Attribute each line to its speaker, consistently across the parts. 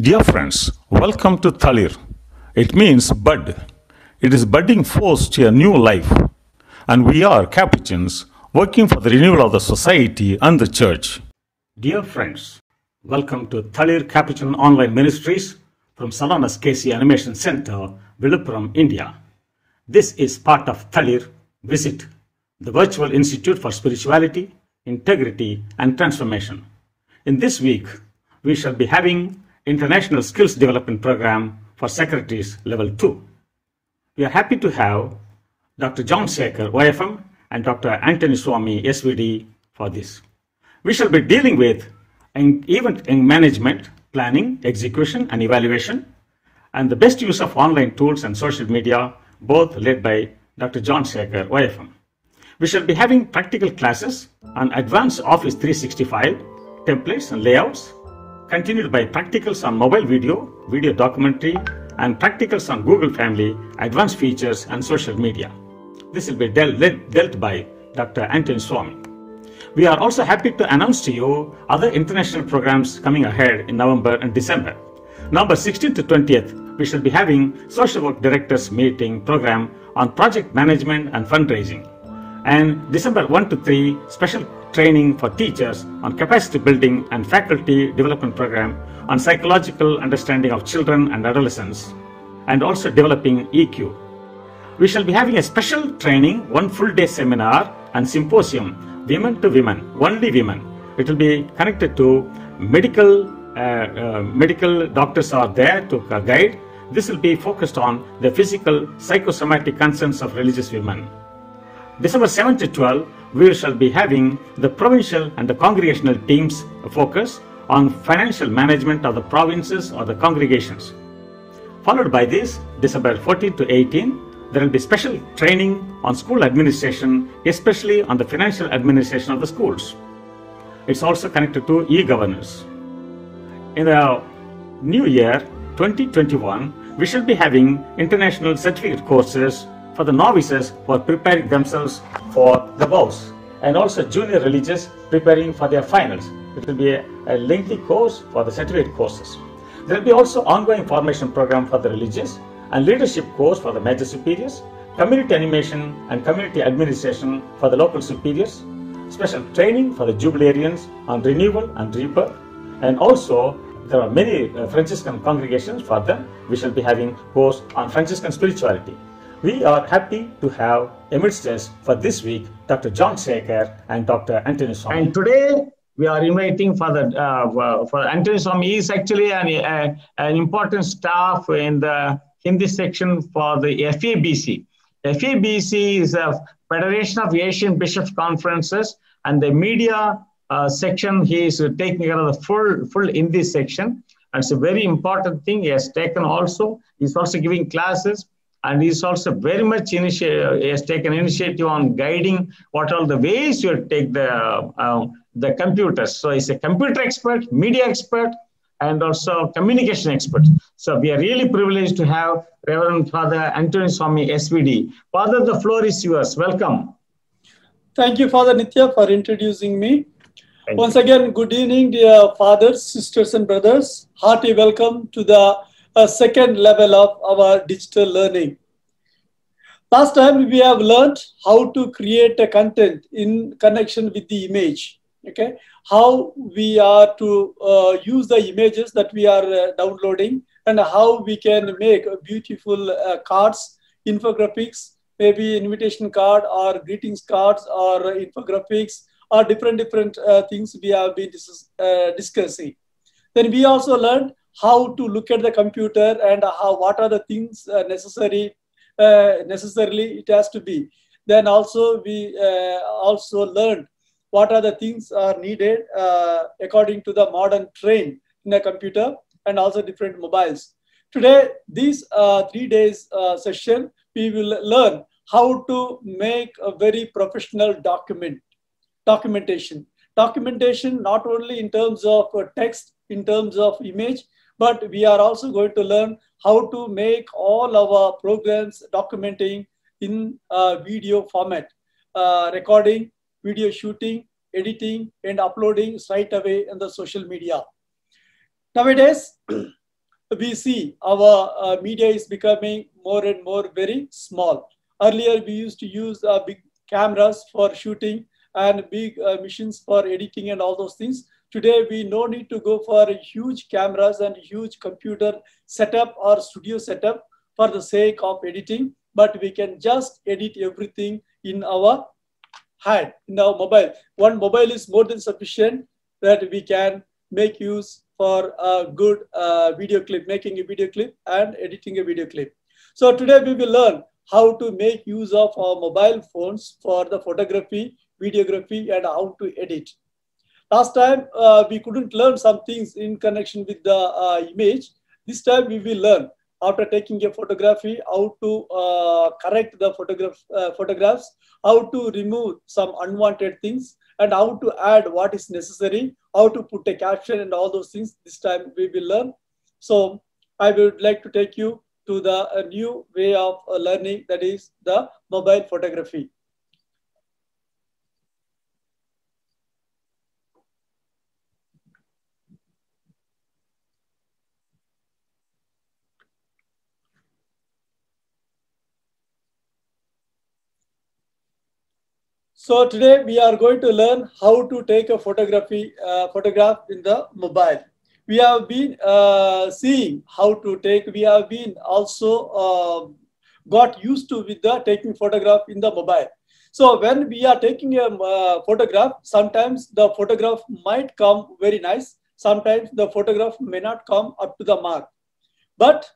Speaker 1: Dear friends, welcome to Thalir. It means bud. It is budding force to a new life. And we are Capuchins working for the renewal of the society and the church. Dear friends, welcome to Thalir Capuchin Online Ministries from Salana's KC Animation Center, Viluppuram, India. This is part of Thalir Visit, the virtual institute for spirituality, integrity, and transformation. In this week, we shall be having International Skills Development Program for Secretaries Level 2. We are happy to have Dr. John Sekar, OFM, and Dr. Anthony Swami, SVD, for this. We shall be dealing with event management, planning, execution, and evaluation, and the best use of online tools and social media, both led by Dr. John Sekar, OFM. We shall be having practical classes on Advanced Office 365, templates and layouts, continued by practicals on mobile video documentary, and practicals on Google Family, advanced features, and social media. This will be dealt by Dr. Anthony Swami. We are also happy to announce to you other international programs coming ahead in November and December. November 16th to 20th, we shall be having Social Work Directors Meeting program on project management and fundraising. And December 1 to 3, special training for teachers on capacity building and faculty development program on psychological understanding of children and adolescents, and also developing EQ. We shall be having a special training, one full day seminar and symposium, Women to Women, only women. It will be connected to medical doctors are there to guide. This will be focused on the physical, psychosomatic concerns of religious women. December 7th to 12th, we shall be having the provincial and the congregational teams focus on financial management of the provinces or the congregations. Followed by this, December 14th to 18th, there will be special training on school administration, especially on the financial administration of the schools. It's also connected to e-governance. In the new year, 2021, we shall be having international certificate courses for the novices who are preparing themselves for the vows, and also junior religious preparing for their finals. It will be a lengthy course for the certificate courses. There will be also ongoing formation program for the religious and leadership course for the major superiors, community animation and community administration for the local superiors, special training for the jubilarians on renewal and rebirth, and also there are many Franciscan congregations. For them, we shall be having course on Franciscan spirituality. We are happy to have amidst us for this week Dr. John Sekar and Dr. Anthony Swami.
Speaker 2: And today we are inviting for Anthony Swami. He is actually an important staff in the Hindi section for the FABC. FABC is a Federation of Asian Bishops Conferences, and the media section, he is taking care of the full Hindi section. And it's a very important thing. He has taken also, he's also giving classes. And he's also very much has taken initiative on guiding what are the ways you take the computers. So he's a computer expert, media expert, and also communication expert. So we are really privileged to have Reverend Father Anthony Swami, SVD. Father, the floor is yours. Welcome.
Speaker 3: Thank you, Father Nitya, for introducing me. Once again, good evening, dear fathers, sisters, and brothers. Hearty welcome to the second level of our digital learning. Last time we have learned how to create a content in connection with the image. Okay, how we are to use the images that we are downloading, and how we can make beautiful cards, infographics, maybe invitation card or greetings cards or infographics or different things we have been discussing. Then we also learned how to look at the computer and what are the things necessarily it has to be. Then also we also learned what are the things are needed according to the modern trend in a computer and also different mobiles. Today, this 3 days session, we will learn how to make a very professional documentation. Documentation not only in terms of text, in terms of image, but we are also going to learn how to make all our programs documenting in video format, recording, video shooting, editing, and uploading straight away in the social media. Nowadays, we see our media is becoming more and more very small. Earlier, we used to use big cameras for shooting and big machines for editing and all those things. Today, we no need to go for huge cameras and huge computer setup or studio setup for the sake of editing, but we can just edit everything in our hand, in our mobile. One mobile is more than sufficient that we can make use for a good video clip, making a video clip and editing a video clip. So today we will learn how to make use of our mobile phones for the photography, videography, and how to edit. Last time we couldn't learn some things in connection with the image. This time we will learn after taking a photography how to correct the photographs, how to remove some unwanted things, and how to add what is necessary, how to put a caption and all those things. This time we will learn. So I would like to take you to the new way of learning, that is the mobile photography. So today we are going to learn how to take a photograph in the mobile. We have been seeing how to take. We have been also got used to with the taking photograph in the mobile. So when we are taking a photograph, sometimes the photograph might come very nice. Sometimes the photograph may not come up to the mark. But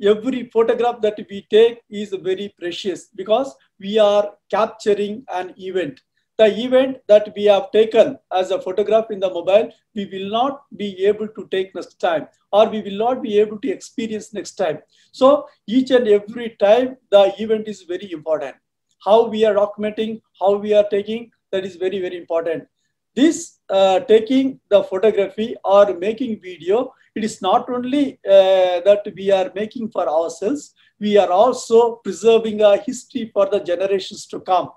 Speaker 3: every photograph that we take is very precious because we are capturing an event. The event that we have taken as a photograph in the mobile, we will not be able to take next time, or we will not be able to experience next time. So each and every time the event is very important. How we are documenting, how we are taking, that is very, very important. This taking the photography or making video, it is not only that we are making for ourselves, we are also preserving a history for the generations to come.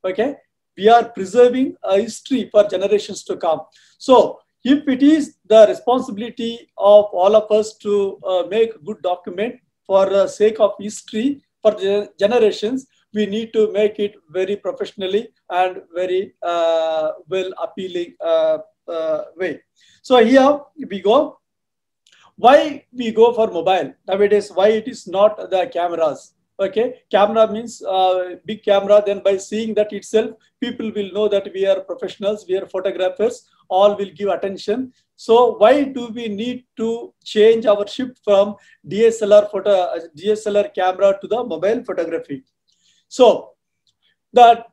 Speaker 3: Okay, we are preserving a history for generations to come. So if it is the responsibility of all of us to make good document for the sake of history for the generations, we need to make it very professionally and very well appealing way. So here we go. Why we go for mobile nowadays? Why it is not the cameras? Okay, camera means big camera. Then by seeing that itself, people will know that we are professionals, we are photographers. All will give attention. So why do we need to change our shift from DSLR camera to the mobile photography? So the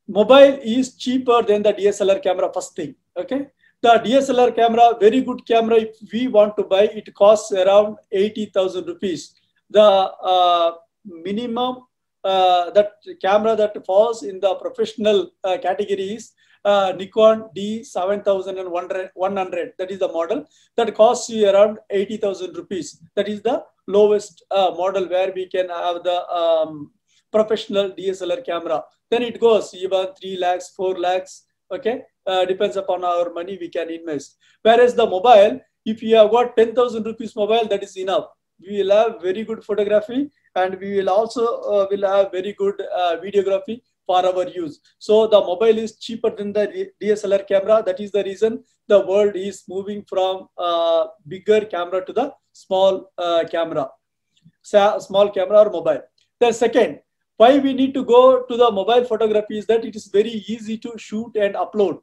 Speaker 3: mobile is cheaper than the DSLR camera, first thing. Okay, the DSLR camera, very good camera. If we want to buy, it costs around 80,000 rupees. The minimum that camera that falls in the professional category is Nikon D7100. That is the model that costs you around 80,000 rupees. That is the lowest model where we can have the professional DSLR camera. Then it goes even 3 lakhs, 4 lakhs. Okay, depends upon our money we can invest. Whereas the mobile, if you have got 10,000 rupees mobile, that is enough. We will have very good photography, and we will also will have very good videography for our use. So the mobile is cheaper than the DSLR camera. That is the reason the world is moving from bigger camera to the small camera, small camera or mobile. The second, why we need to go to the mobile photography is that it is very easy to shoot and upload.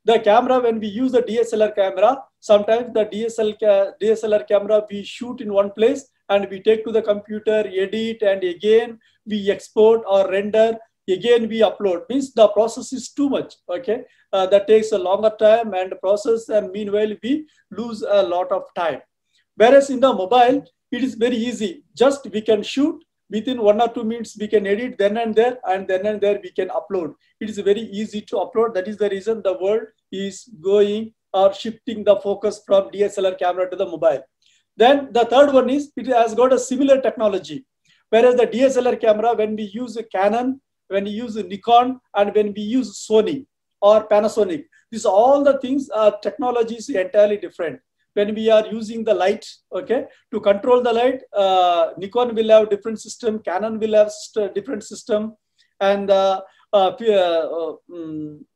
Speaker 3: The camera, when we use the DSLR camera, sometimes the DSLR camera, we shoot in one place and we take to the computer, edit, and again we export or render, again we upload. Means the process is too much. Okay, that takes a longer time and process, and meanwhile we lose a lot of time. Whereas in the mobile, it is very easy. Just we can shoot. Within 1 or 2 minutes, we can edit then and there, and then and there we can upload. It is very easy to upload. That is the reason the world is going or shifting the focus from DSLR camera to the mobile. Then the third one is, it has got a similar technology. Whereas the DSLR camera, when we use a Canon, when we use a Nikon, and when we use Sony or Panasonic, these all the things are technologies entirely different. when we are using the light, okay, to control the light, Nikon will have different system, Canon will have different system, and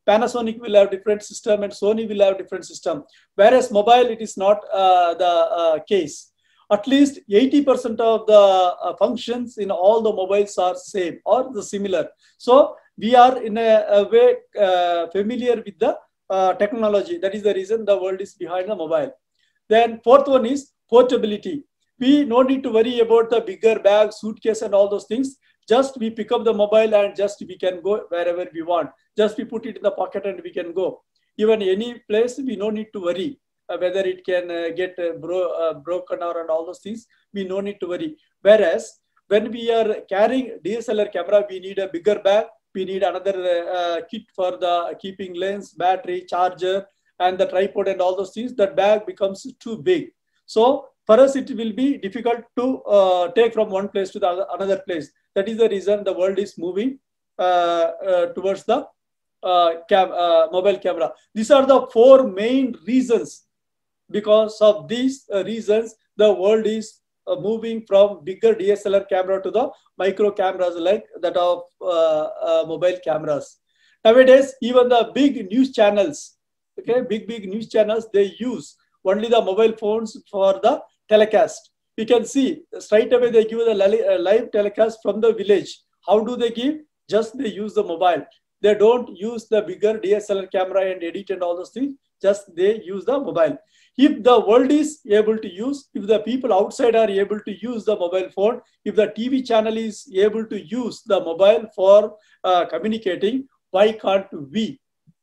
Speaker 3: Panasonic will have different system, and Sony will have different system. Whereas mobile, it is not the case. At least 80% of the functions in all the mobiles are same or the similar. So we are in a way familiar with the technology. That is the reason the world is behind the mobile. Then fourth one is portability. We no need to worry about the bigger bag, suitcase, and all those things. Just we pick up the mobile and just we can go wherever we want. Just we put it in the pocket and we can go. Even any place, we no need to worry whether it can get broken or and all those things. We no need to worry. Whereas when we are carrying DSLR camera, we need a bigger bag. We need another kit for the keeping lens, battery, charger, and the tripod and all those things. That bag becomes too big. So for us, it will be difficult to take from one place to the another place. That is the reason the world is moving towards the mobile camera. These are the four main reasons. Because of these reasons, the world is moving from bigger DSLR camera to the micro cameras like that of mobile cameras. Nowadays, even the big news channels, okay, big news channels, they use only the mobile phones for the telecast. You can see straight away they give the live telecast from the village. How do they give? Just they use the mobile. They don't use the bigger DSLR camera and edit and all those things. Just they use the mobile. If the world is able to use, if the people outside are able to use the mobile phone, if the TV channel is able to use the mobile for communicating, why can't we?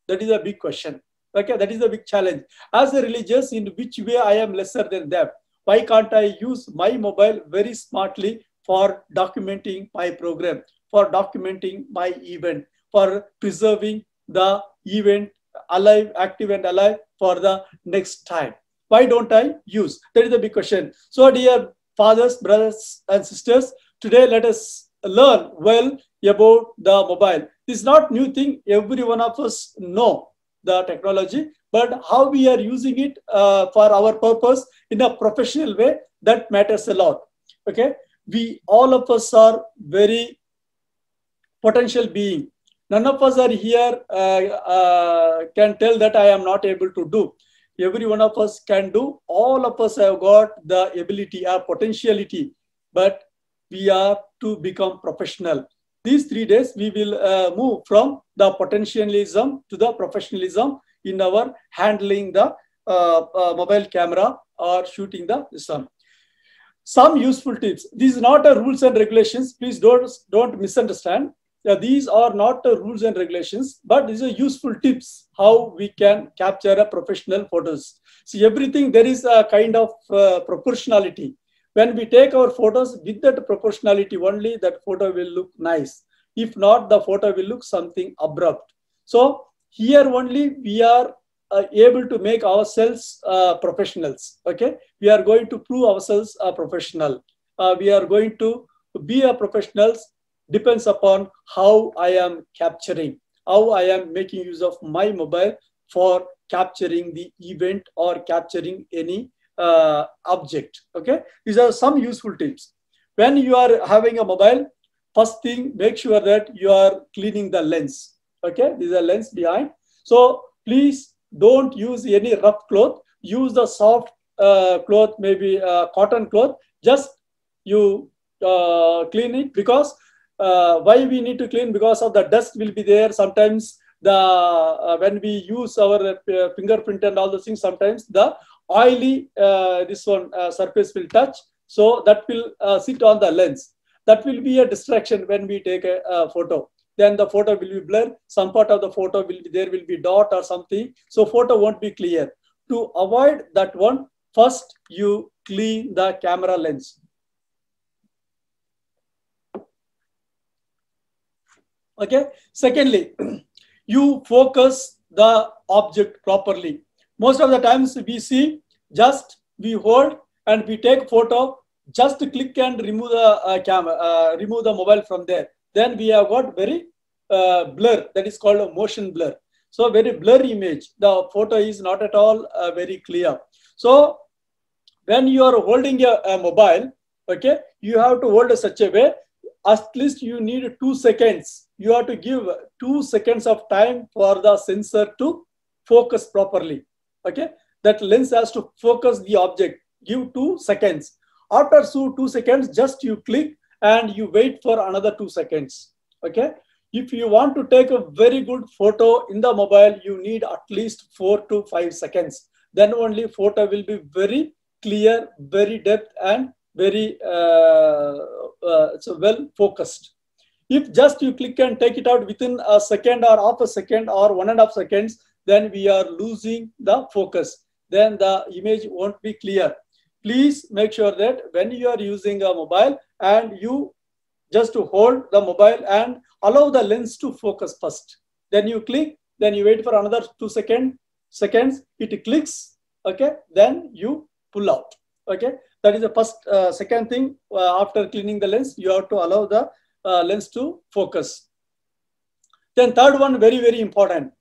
Speaker 3: That is a big question. Okay, that is a big challenge. As a religious, in which way I am lesser than them? Why can't I use my mobile very smartly for documenting my program, for documenting my event, for preserving the event alive, active and alive for the next time? Why don't I use? That is the big question. So dear fathers, brothers and sisters, today let us learn well about the mobile. This is not new thing. Every one of us know the technology, but how we are using it for our purpose in a professional way, that matters a lot. Okay, we all of us are very potential being. None of us are here can tell that I am not able to do. Every one of us can do. All of us have got the ability, our potentiality, but we are to become professional. These 3 days, we will move from the potentialism to the professionalism in our handling the mobile camera or shooting the sun. Some useful tips. These are not rules and regulations. Please don't misunderstand. These are not rules and regulations, but these are useful tips how we can capture a professional photos. See, everything there is a kind of proportionality. When we take our photos with that proportionality only, that photo will look nice. If not, the photo will look something abrupt. So here only we are able to make ourselves professionals. Okay, we are going to prove ourselves a professional. We are going to be a professionals. Depends upon how I am capturing, how I am making use of my mobile for capturing the event or capturing any object. Okay, these are some useful tips. When you are having a mobile, first thing, make sure that you are cleaning the lens. Okay, these are lens behind. So please don't use any rough cloth. Use the soft cloth, maybe cotton cloth. Just you clean it, because why we need to clean? Because of the dust will be there. Sometimes the when we use our fingerprint and all those things, sometimes the oily surface will touch. So that will sit on the lens. That will be a distraction when we take a photo. Then the photo will be blurred. Some part of the photo will be, there will be dot or something. So photo won't be clear. To avoid that one, first you clean the camera lens. Okay. Secondly, you focus the object properly. Most of the times we see just we hold and we take photo, just click and remove the camera, remove the mobile from there. Then we have got very blur, that is called a motion blur. So very blurry image. The photo is not at all very clear. So when you are holding a mobile, okay, you have to hold it such a way, at least you need 2 seconds. You have to give 2 seconds of time for the sensor to focus properly. Okay, that lens has to focus the object. Give 2 seconds. After 2 seconds, just you click and you wait for another 2 seconds. Okay. If you want to take a very good photo in the mobile, you need at least 4 to 5 seconds. Then only photo will be very clear, very depth, and very so well focused. If just you click and take it out within a second or half a second or 1.5 seconds, then we are losing the focus. Then the image won't be clear. Please make sure that when you are using a mobile and you just to hold the mobile and allow the lens to focus first. Then you click, then you wait for another 2 seconds, it clicks, okay, then you pull out, okay. That is the first. Second thing, after cleaning the lens, you have to allow the lens to focus. Then third one, very, very important.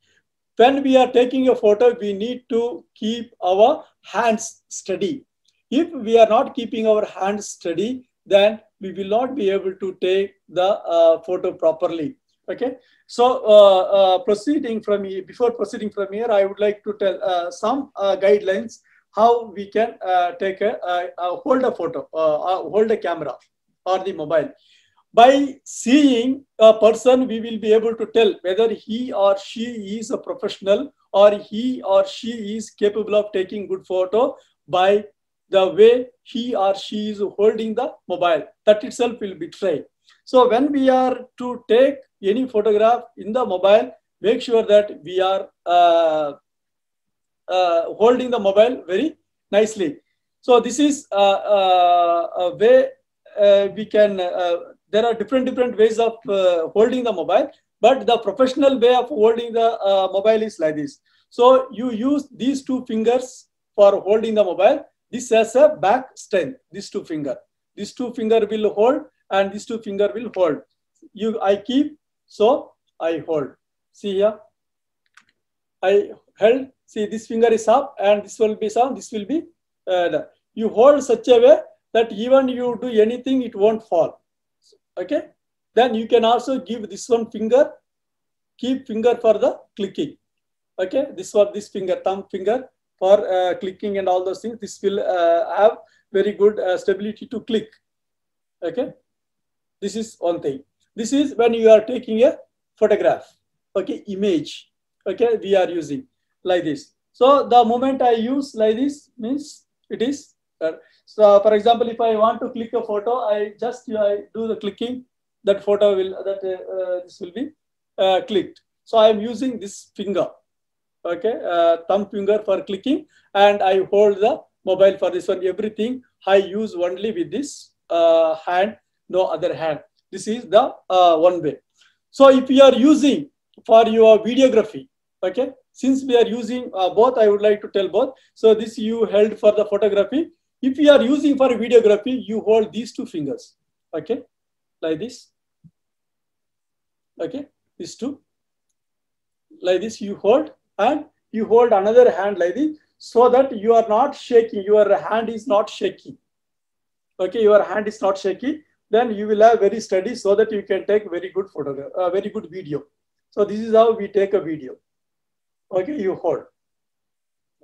Speaker 3: When we are taking a photo, we need to keep our hands steady. If we are not keeping our hands steady, then we will not be able to take the photo properly. Okay. So before proceeding from here, I would like to tell some guidelines how we can take hold a photo, hold a camera or the mobile. By seeing a person, we will be able to tell whether he or she is a professional or he or she is capable of taking good photo by the way he or she is holding the mobile. That itself will betray. So when we are to take any photograph in the mobile, make sure that we are holding the mobile very nicely. So this is a way we can, there are different ways of holding the mobile, but the professional way of holding the mobile is like this. So you use these 2 fingers for holding the mobile. This has a back strength, these 2 fingers. These 2 fingers will hold and these 2 fingers will hold. I keep, so I hold. See here, I held, see this finger is up and this will be down, this will be, you hold such a way that even you do anything, it won't fall. Okay. Then you can also give this one finger, keep finger for the clicking. Okay. This finger, thumb finger for clicking and all those things. This will have very good stability to click. Okay. This is one thing. This is when you are taking a photograph. Okay. Image. Okay. We are using like this. So the moment I use like this means it is. So for example, if I want to click a photo, I do the clicking. That photo will, this will be clicked. So I am using this finger. Okay, thumb finger for clicking, and I hold the mobile for this one. Everything I use only with this hand, no other hand. This is the one way. So if you are using for your videography, okay, since we are using both, I would like to tell both. So this you held for the photography. If you are using for videography, you hold these 2 fingers, okay, like this. Okay, these 2, like this you hold. And you hold another hand like this so that you are not shaking. Your hand is not shaky. Okay, your hand is not shaky. Then you will have very steady so that you can take very good photograph, very good video. So this is how we take a video. Okay, you hold.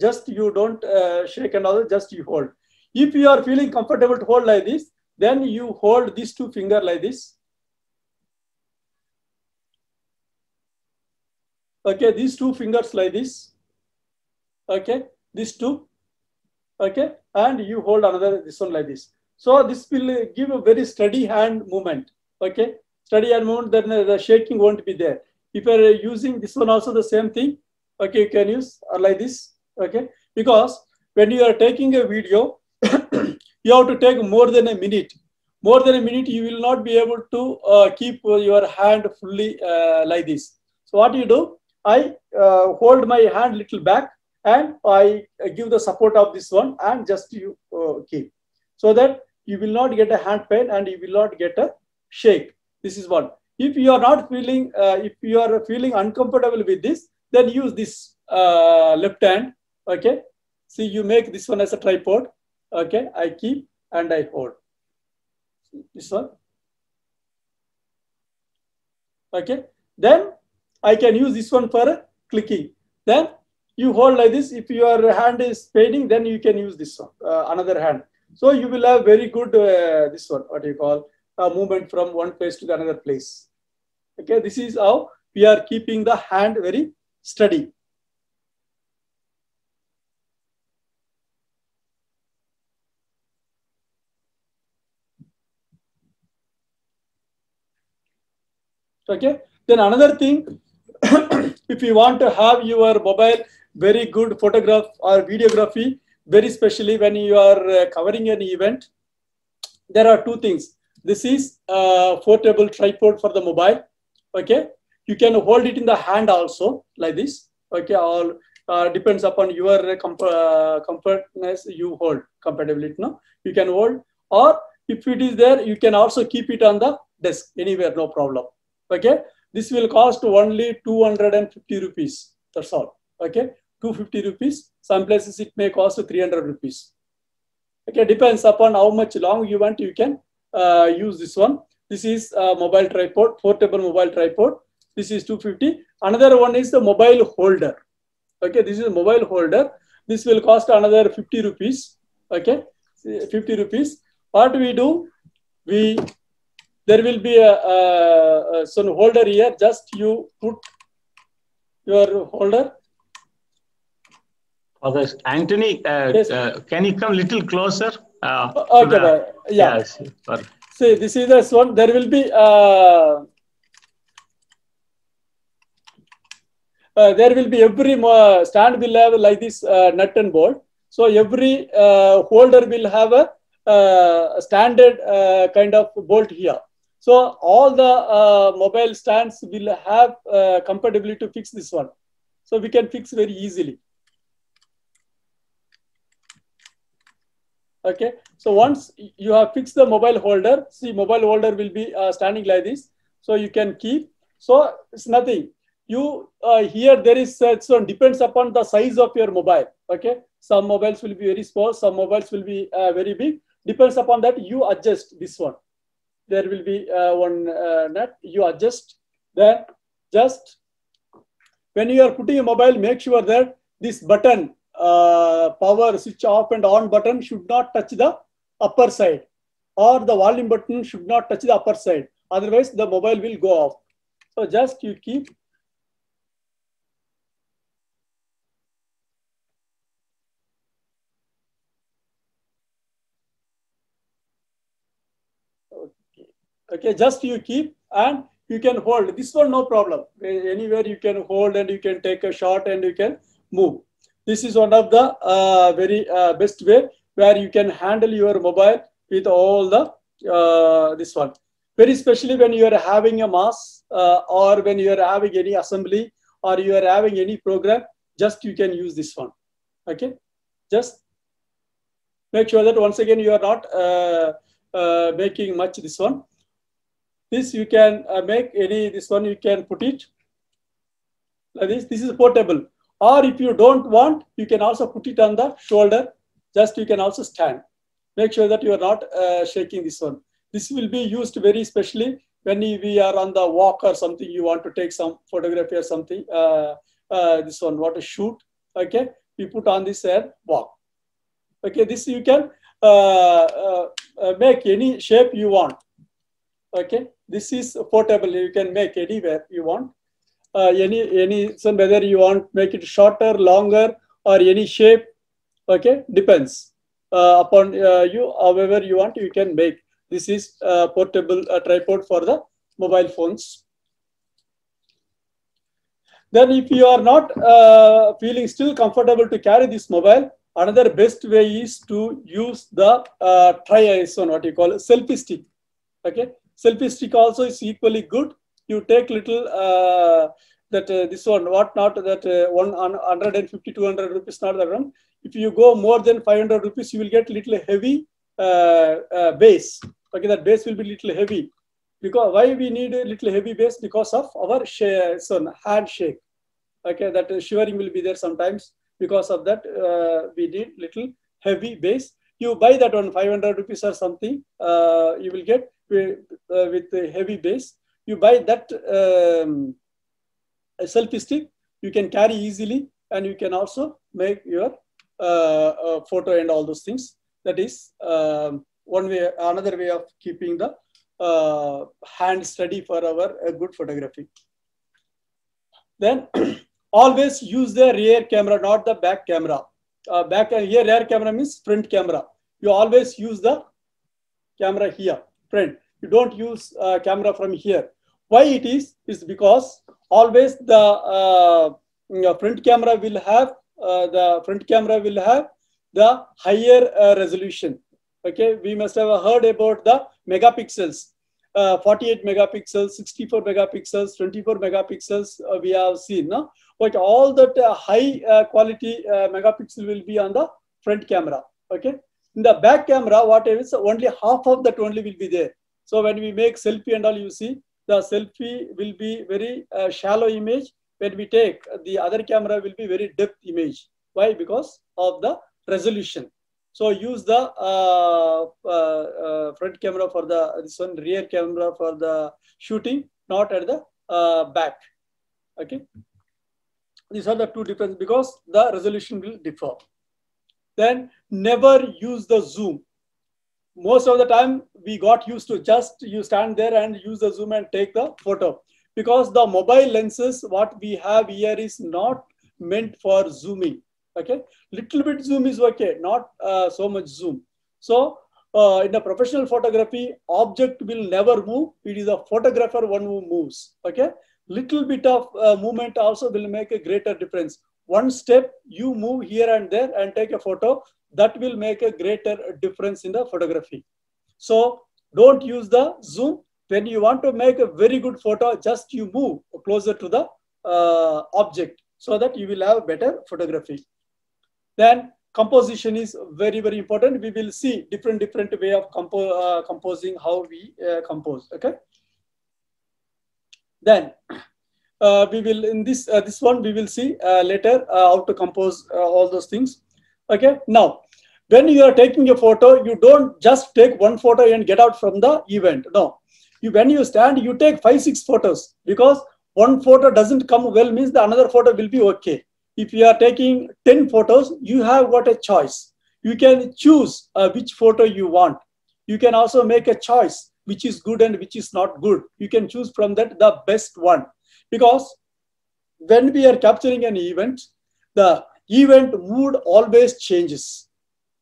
Speaker 3: Just you don't shake and all, just you hold. If you are feeling comfortable to hold like this, then you hold these 2 fingers like this. Okay, these 2 fingers like this. Okay, these 2. Okay, and you hold this one like this. So this will give a very steady hand movement. Okay, steady hand movement, then the shaking won't be there. If you are using this one also the same thing. Okay, you can use like this. Okay, because when you are taking a video, you have to take more than a minute. More than a minute, you will not be able to keep your hand fully like this. So what you do? I hold my hand little back and I give the support of this one and just you keep, so that you will not get a hand pain and you will not get a shake. This is one. If you are not feeling, if you are feeling uncomfortable with this, then use this left hand. Okay. See, you make this one as a tripod. Okay, I keep and I hold. This one. Okay, then I can use this one for clicking. Then you hold like this. If your hand is paining, then you can use this one, another hand. So you will have very good, this one, what you call, movement from one place to the another place. Okay, this is how we are keeping the hand very steady. Okay, then another thing, if you want to have your mobile very good photograph or videography, very especially when you are covering an event, there are two things. This is a portable tripod for the mobile. Okay, you can hold it in the hand also like this. Okay, all depends upon your comfortness you hold, compatibility. No, you can hold, or if it is there, you can also keep it on the desk anywhere, no problem. Okay, this will cost only 250 rupees. That's all. Okay, 250 rupees. Some places it may cost 300 rupees. Okay, depends upon how much long you want. You can use this one. This is a mobile tripod, portable mobile tripod. This is 250. Another one is the mobile holder. Okay, this is a mobile holder. This will cost another 50 rupees. Okay, 50 rupees. What we do, there will be some holder here. Just you put your holder.
Speaker 2: Okay, Anthony,
Speaker 3: Yes.
Speaker 2: can you come a little closer?
Speaker 3: Okay, yeah.
Speaker 2: Yes.
Speaker 3: See, this is this one. There will be every stand will have like this nut and bolt. So every holder will have a standard kind of bolt here. So all the mobile stands will have compatibility to fix this one. So we can fix very easily. Okay, so once you have fixed the mobile holder, see, mobile holder will be standing like this. So you can keep. So it's nothing. You here there is so depends upon the size of your mobile. Okay, some mobiles will be very small, some mobiles will be very big. Depends upon that. You adjust this one. There will be one nut. You adjust. Then just when you are putting a mobile, make sure that this button, power switch off and on button, should not touch the upper side, or the volume button should not touch the upper side. Otherwise, the mobile will go off. So just you keep. Okay, just you keep, and you can hold. This one, no problem. Anywhere you can hold, and you can take a shot and you can move. This is one of the very best way where you can handle your mobile with all the this one. Very especially when you are having a mass or when you are having any assembly or you are having any program, just you can use this one. Okay, just make sure that once again you are not making much this one. This you can make any, this one you can put it like this. This is portable. Or if you don't want, you can also put it on the shoulder. Just you can also stand. Make sure that you are not shaking this one. This will be used very especially when we are on the walk or something. You want to take some photography or something. This one, want to shoot. Okay, you put on this and walk. Okay, this you can make any shape you want. Okay, this is portable. You can make anywhere you want. So whether you want make it shorter, longer, or any shape. Okay, depends upon you. However you want, you can make. This is portable tripod for the mobile phones. Then if you are not feeling still comfortable to carry this mobile, another best way is to use the what you call selfie stick. Okay, selfie stick also is equally good. You take little this one, what not that 150, 200 rupees, not that one. If you go more than 500 rupees, you will get little heavy base. Okay, that base will be little heavy. Because why we need a little heavy base? Because of our handshake. Okay, that shivering will be there sometimes. Because of that, we need little heavy base. You buy that one 500 rupees or something, you will get with a heavy base. You buy that a selfie stick, you can carry easily, and you can also make your photo and all those things. That is one way. Another way of keeping the hand steady for our good photography. Then always use the rear camera, not the back camera. Here rear camera means front camera. You always use the camera here, front. You don't use camera from here. Why it is? Is because always the front camera will have the higher resolution. Okay, we must have heard about the megapixels. 48 megapixels, 64 megapixels, 24 megapixels we have seen. No? But all that high quality megapixel will be on the front camera. Okay. In the back camera, what is only half of that only will be there. So when we make selfie and all, you see the selfie will be very shallow image. When we take the other camera will be very depth image. Why? Because of the resolution. So use the front camera for this one, rear camera for the shooting, not at the back. Okay. These are the two differences because the resolution will differ. Then never use the zoom. Most of the time we got used to just you stand there and use the zoom and take the photo, because the mobile lenses what we have here is not meant for zooming. Okay, little bit zoom is okay, not so much zoom. So in the professional photography, object will never move. It is a photographer one who moves. Okay, little bit of movement also will make a greater difference. One step you move here and there and take a photo, that will make a greater difference in the photography. So don't use the zoom. When you want to make a very good photo, just you move closer to the object so that you will have better photography. Then composition is very, very important. We will see different way of composing, how we compose. Okay. Then we will in this one we will see later how to compose all those things. Okay. Now, when you are taking a photo, you don't just take one photo and get out from the event. No, when you stand, you take 5-6 photos, because one photo doesn't come well means the another photo will be okay. If you are taking 10 photos, you have got a choice. You can choose which photo you want. You can also make a choice which is good and which is not good. You can choose from that the best one. Because when we are capturing an event, the event mood always changes,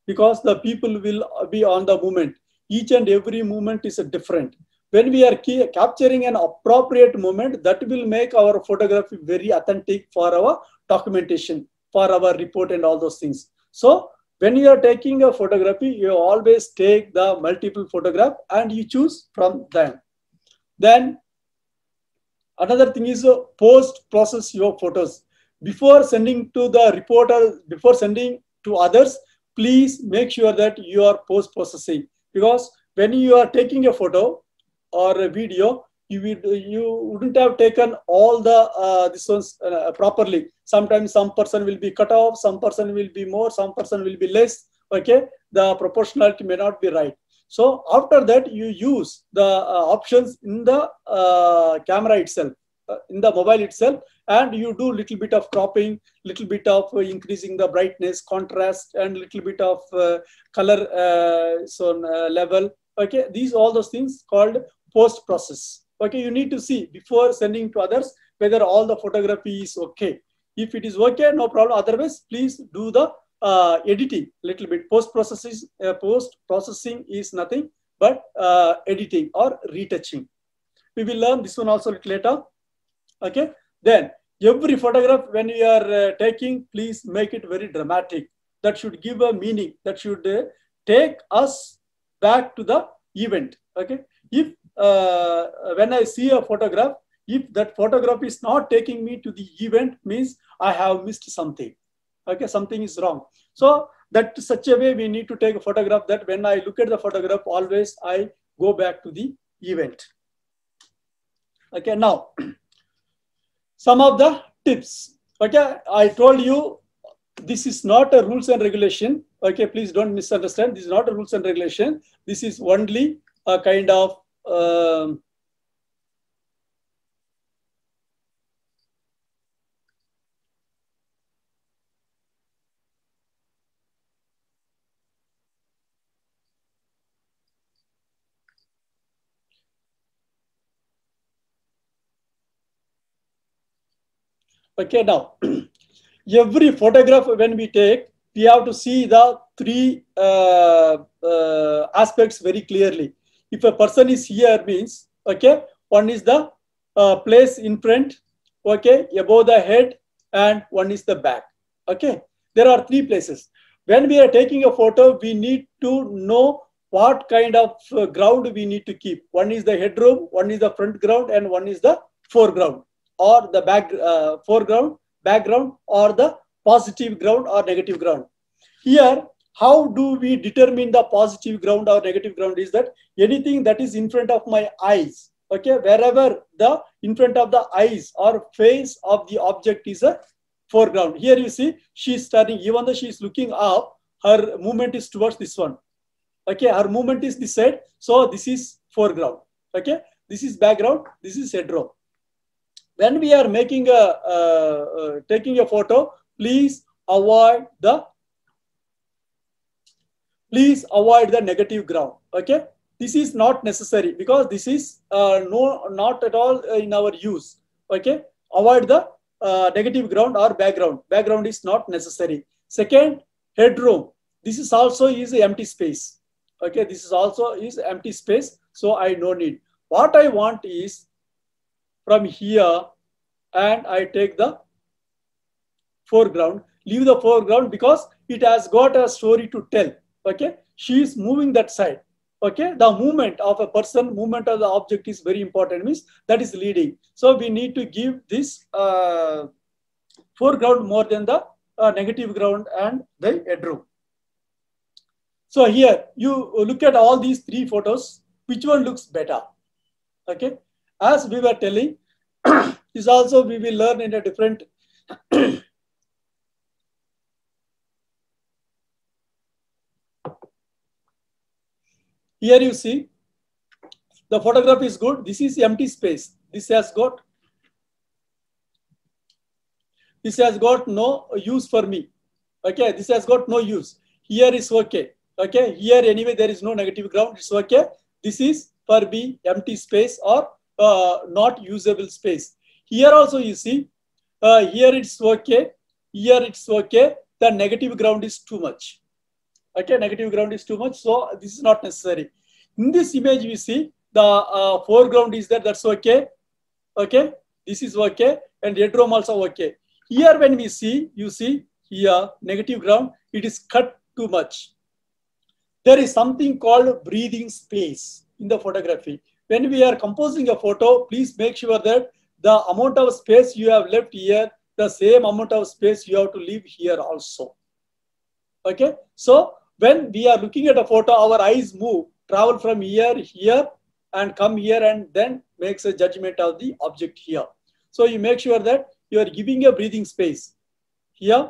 Speaker 3: because the people will be on the moment. Each and every moment is different. When we are capturing an appropriate moment, that will make our photography very authentic for our documentation, for our report and all those things. So when you are taking a photography, you always take the multiple photograph and you choose from them. Then another thing is post-process your photos. Before sending to the reporter, before sending to others, please make sure that you are post-processing. Because when you are taking a photo or a video, you wouldn't have taken all the this ones properly. Sometimes some person will be cut off, some person will be more, some person will be less. Okay, the proportionality may not be right. So after that, you use the options in the camera itself, in the mobile itself, and you do little bit of cropping, little bit of increasing the brightness, contrast, and little bit of color level. Okay, these all those things called post process. Okay, you need to see before sending to others whether all the photography is okay. If it is okay, no problem. Otherwise, please do the editing little bit. Post processing is nothing but editing or retouching. We will learn this one also later. Okay. Then every photograph when you are taking, please make it very dramatic. That should give a meaning. That should take us back to the event. Okay. If when I see a photograph, if that photograph is not taking me to the event, means I have missed something. Okay, something is wrong. So that such a way we need to take a photograph that when I look at the photograph, always I go back to the event. Okay, now some of the tips. Okay, I told you this is not a rules and regulation. Okay, please don't misunderstand. This is not a rules and regulation. This is only a kind of okay, now every photograph when we take, we have to see the three aspects very clearly. If a person is here means, okay, one is the place in front, okay, above the head, and one is the back. Okay, there are three places. When we are taking a photo, we need to know what kind of ground we need to keep. One is the headroom, one is the front ground, and one is the foreground or the back foreground, background, or the positive ground or negative ground. Here, how do we determine the positive ground or negative ground is that anything that is in front of my eyes, okay, wherever the in front of the eyes or face of the object is a foreground. Here you see she's turning, even though she is looking up, her movement is towards this one. Okay, her movement is this side, so this is foreground. Okay, this is background, this is headroom. When we are making a taking a photo, please avoid the negative ground. Okay, this is not necessary because this is not at all in our use. Okay, avoid the negative ground or background. Background is not necessary. Second, headroom. This is also is empty space. Okay, this is also is empty space, so I no need. What I want is from here, and I take the foreground, leave the foreground because it has got a story to tell. Okay, she is moving that side. Okay, the movement of a person, movement of the object is very important, means that is leading. So we need to give this foreground more than the negative ground and the headroom. So here you look at all these three photos, which one looks better? Okay, as we were telling, this also we will learn in a different here you see the photograph is good. This is empty space. This has got no use for me. Okay, this has got no use. Here is okay. Okay, here anyway there is no negative ground. It's okay. This is for me empty space or not usable space. Here also you see, here it's okay. Here it's okay. The negative ground is too much. Okay, negative ground is too much. So this is not necessary. In this image we see the foreground is there. That's okay. Okay, this is okay, and headroom also okay. Here when we see, you see here negative ground, it is cut too much. There is something called breathing space in the photography. When we are composing a photo, please make sure that the amount of space you have left here, the same amount of space you have to leave here also. Okay, so when we are looking at a photo, our eyes move, travel from here, and come here, and then makes a judgment of the object here. So you make sure that you are giving a breathing space here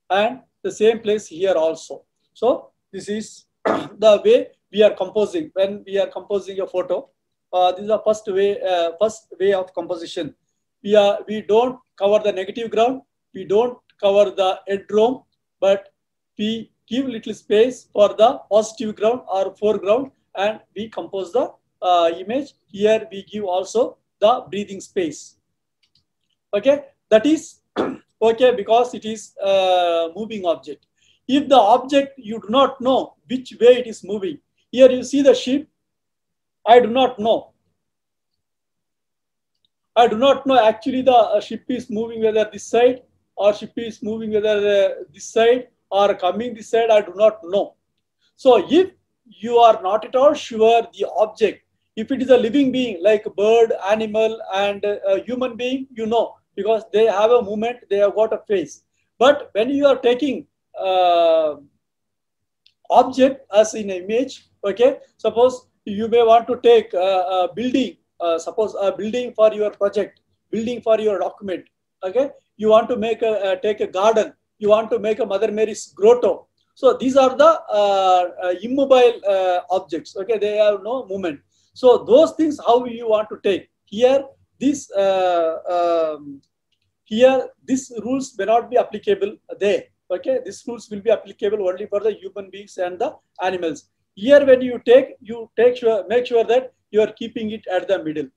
Speaker 3: and the same place here also. So this is the way we are composing. When we are composing a photo, this is the first way of composition. We don't cover the negative ground, we don't cover the headroom, but we give little space for the positive ground or foreground, and we compose the image. Here we give also the breathing space. Okay, that is okay because it is a moving object. If the object you do not know which way it is moving, here you see the ship. I do not know. I do not know actually the ship is moving whether this side or ship is moving whether this side or coming this side. I do not know. So if you are not at all sure the object, if it is a living being like a bird, animal, and a human being, you know, because they have a movement, they have got a face. But when you are taking object as in image, okay, suppose you may want to take a building, suppose a building for your project, building for your document, okay, you want to make take a garden, you want to make a Mother Mary's grotto. So these are the immobile objects. Okay, they have no movement. So those things, how you want to take here, this these rules may not be applicable there. Okay, these rules will be applicable only for the human beings and the animals. Here, when you make sure that you are keeping it at the middle.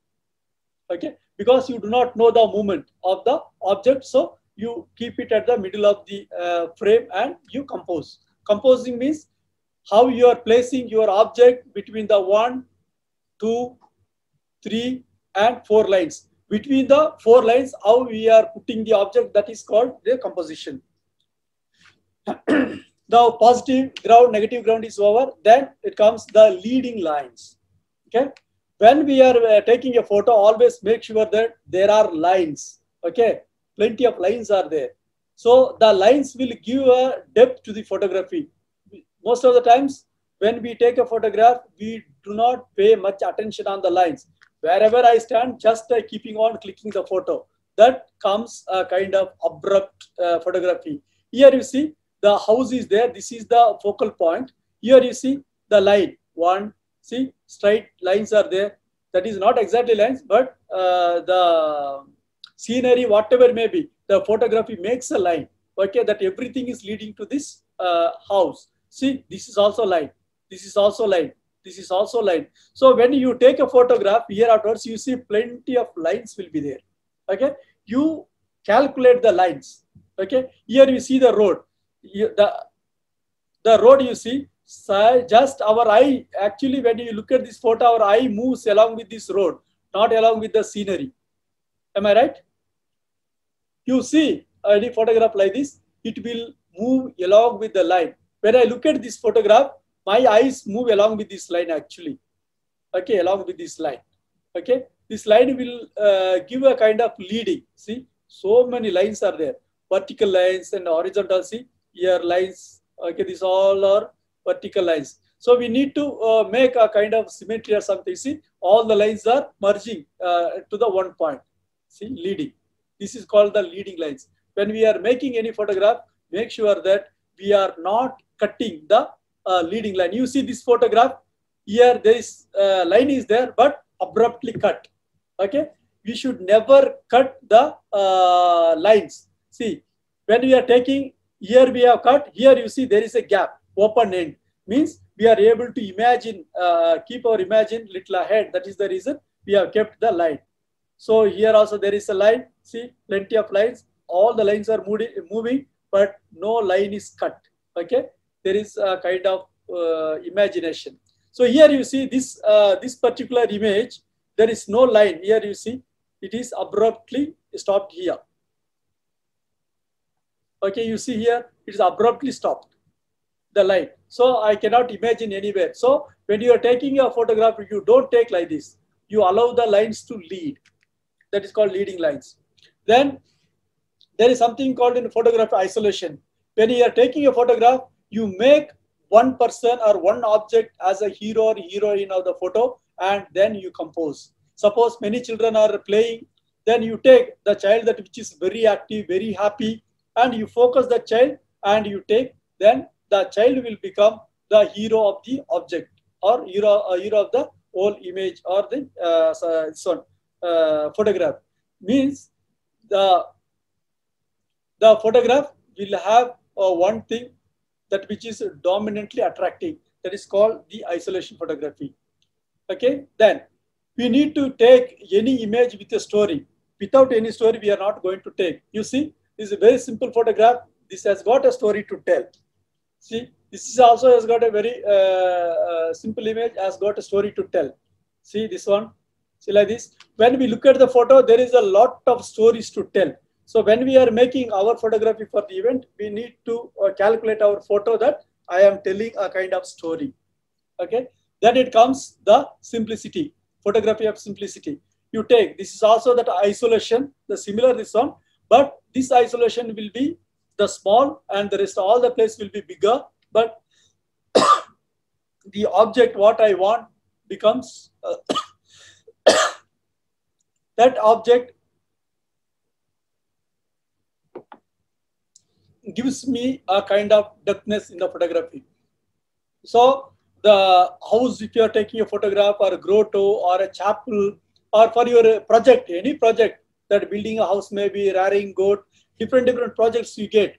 Speaker 3: Okay, because you do not know the movement of the object, so you keep it at the middle of the frame and you compose. Composing means how you are placing your object between the 1, 2, 3, and 4 lines. Between the 4 lines, how we are putting the object, that is called the composition. Now, positive ground, negative ground is over. Then it comes the leading lines. Okay. When we are taking a photo, always make sure that there are lines. Okay. Plenty of lines are there. So the lines will give a depth to the photography. Most of the times, when we take a photograph, we do not pay much attention on the lines. Wherever I stand, just keeping on clicking the photo. That comes a kind of abrupt photography. Here you see the house is there. This is the focal point. Here you see the line. One, see, straight lines are there. That is not exactly lines, but the scenery, whatever it may be, the photography makes a line. Okay, that everything is leading to this house. See, this is also line. This is also line. This is also line. So when you take a photograph, here afterwards, you see plenty of lines will be there. Okay, you calculate the lines. Okay, here you see the road. The road you see, just our eye, actually when you look at this photo, our eye moves along with this road, not along with the scenery. Am I right? You see any photograph like this, it will move along with the line. When I look at this photograph, my eyes move along with this line actually. Okay, along with this line. Okay, this line will give a kind of leading. See, so many lines are there. Vertical lines and horizontal, see, here lines. Okay, these all are vertical lines. So we need to make a kind of symmetry or something. See, all the lines are merging to the one point. See, leading. This is called the leading lines. When we are making any photograph, make sure that we are not cutting the leading line. You see this photograph, here there is line is there, but abruptly cut. Okay, we should never cut the lines. See, when we are taking, here we have cut, here you see there is a gap, open end. Means we are able to imagine, keep our imagine little ahead. That is the reason we have kept the line. So here also there is a line. See, plenty of lines. All the lines are moving, but no line is cut. Okay, there is a kind of imagination. So here you see this this particular image. There is no line. Here you see it is abruptly stopped here. Okay, you see here it is abruptly stopped, the line. So I cannot imagine anywhere. So when you are taking a photograph, you don't take like this. You allow the lines to lead. That is called leading lines. Then there is something called in photography isolation. When you are taking a photograph, you make one person or one object as a hero or heroine of the photo, and then you compose. Suppose many children are playing, then you take the child that which is very active, very happy, and you focus the child and you take, then the child will become the hero of the object or hero of the whole image or the photograph. Means the photograph will have one thing that which is dominantly attracting. That is called the isolation photography. Okay, then we need to take any image with a story. Without any story, we are not going to take. You see, this is a very simple photograph. This has got a story to tell. See, this is also has got a very simple image, has got a story to tell. See this one. See like this. When we look at the photo, there is a lot of stories to tell. So when we are making our photography for the event, we need to calculate our photo that I am telling a kind of story. Okay. Then it comes the simplicity, photography of simplicity. You take, this is also that isolation, the similar this one, but this isolation will be the small and the rest, all the place will be bigger, but the object what I want becomes that object gives me a kind of depthness in the photography. So the house, if you are taking a photograph, or a grotto, or a chapel, or for your project, any project, that building a house, maybe rearing goat, different projects you get.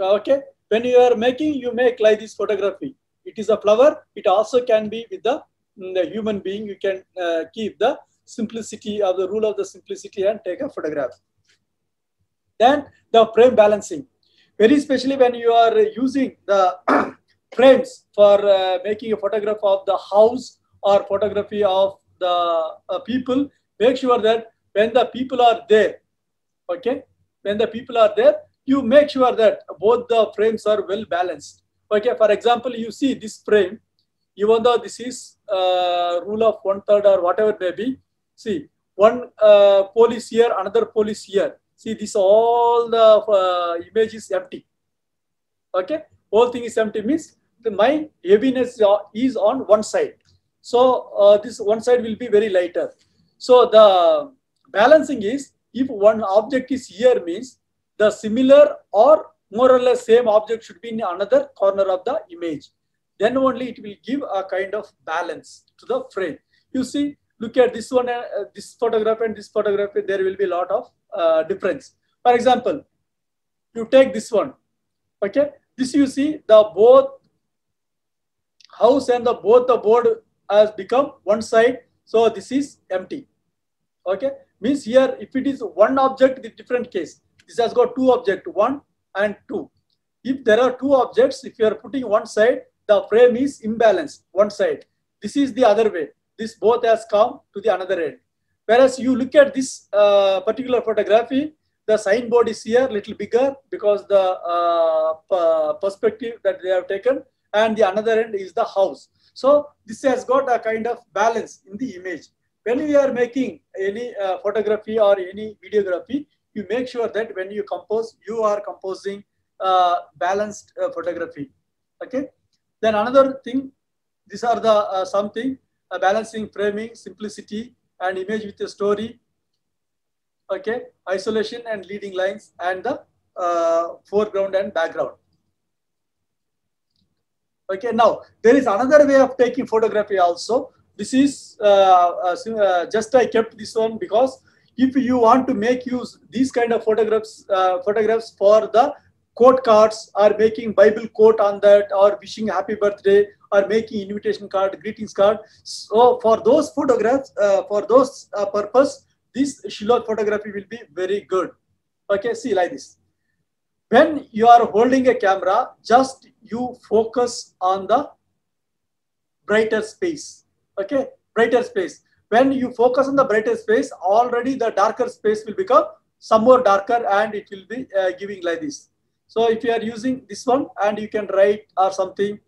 Speaker 3: Okay, when you are making, you make like this photography. It is a flower. It also can be with the human being. You can keep the simplicity of the rule of the simplicity and take a photograph. Then the frame balancing, very especially when you are using the frames for making a photograph of the house or photography of the people. Make sure that when the people are there, okay, when the people are there, you make sure that both the frames are well balanced. Okay, for example, you see this frame, even though this is rule of 1/3 or whatever it may be, see, one pole is here, another pole is here. See, this all the image is empty. Okay, whole thing is empty means my heaviness is on one side. So this one side will be very lighter. So the balancing is, if one object is here means the similar or more or less same object should be in another corner of the image. Then only it will give a kind of balance to the frame. You see, look at this one, this photograph and this photograph, there will be a lot of difference. For example, you take this one, okay? This you see, the both house and both the board has become one side. So this is empty, okay? Means here, if it is one object, the different case. This has got two objects, 1 and 2. If there are two objects, if you are putting one side, the frame is imbalanced, one side. This is the other way. This both has come to the another end. Whereas you look at this particular photography, the signboard is here, little bigger because the perspective that they have taken, and the another end is the house. So this has got a kind of balance in the image. When we are making any photography or any videography, you make sure that when you compose, you are composing balanced photography. Okay. Then another thing, these are the something balancing framing, simplicity, and image with a story. Okay, isolation and leading lines, and the foreground and background. Okay, now there is another way of taking photography also. This is just I kept this one because if you want to make use these kind of photographs for the quote cards, or making Bible quote on that, or wishing happy birthday, or making invitation card, greetings card. So for those photographs, for those purpose, this Shiloh photography will be very good. Okay, see like this. When you are holding a camera, just you focus on the brighter space. Okay, brighter space. When you focus on the brighter space, already the darker space will become some more darker, and it will be giving like this. So if you are using this one, and you can write or something,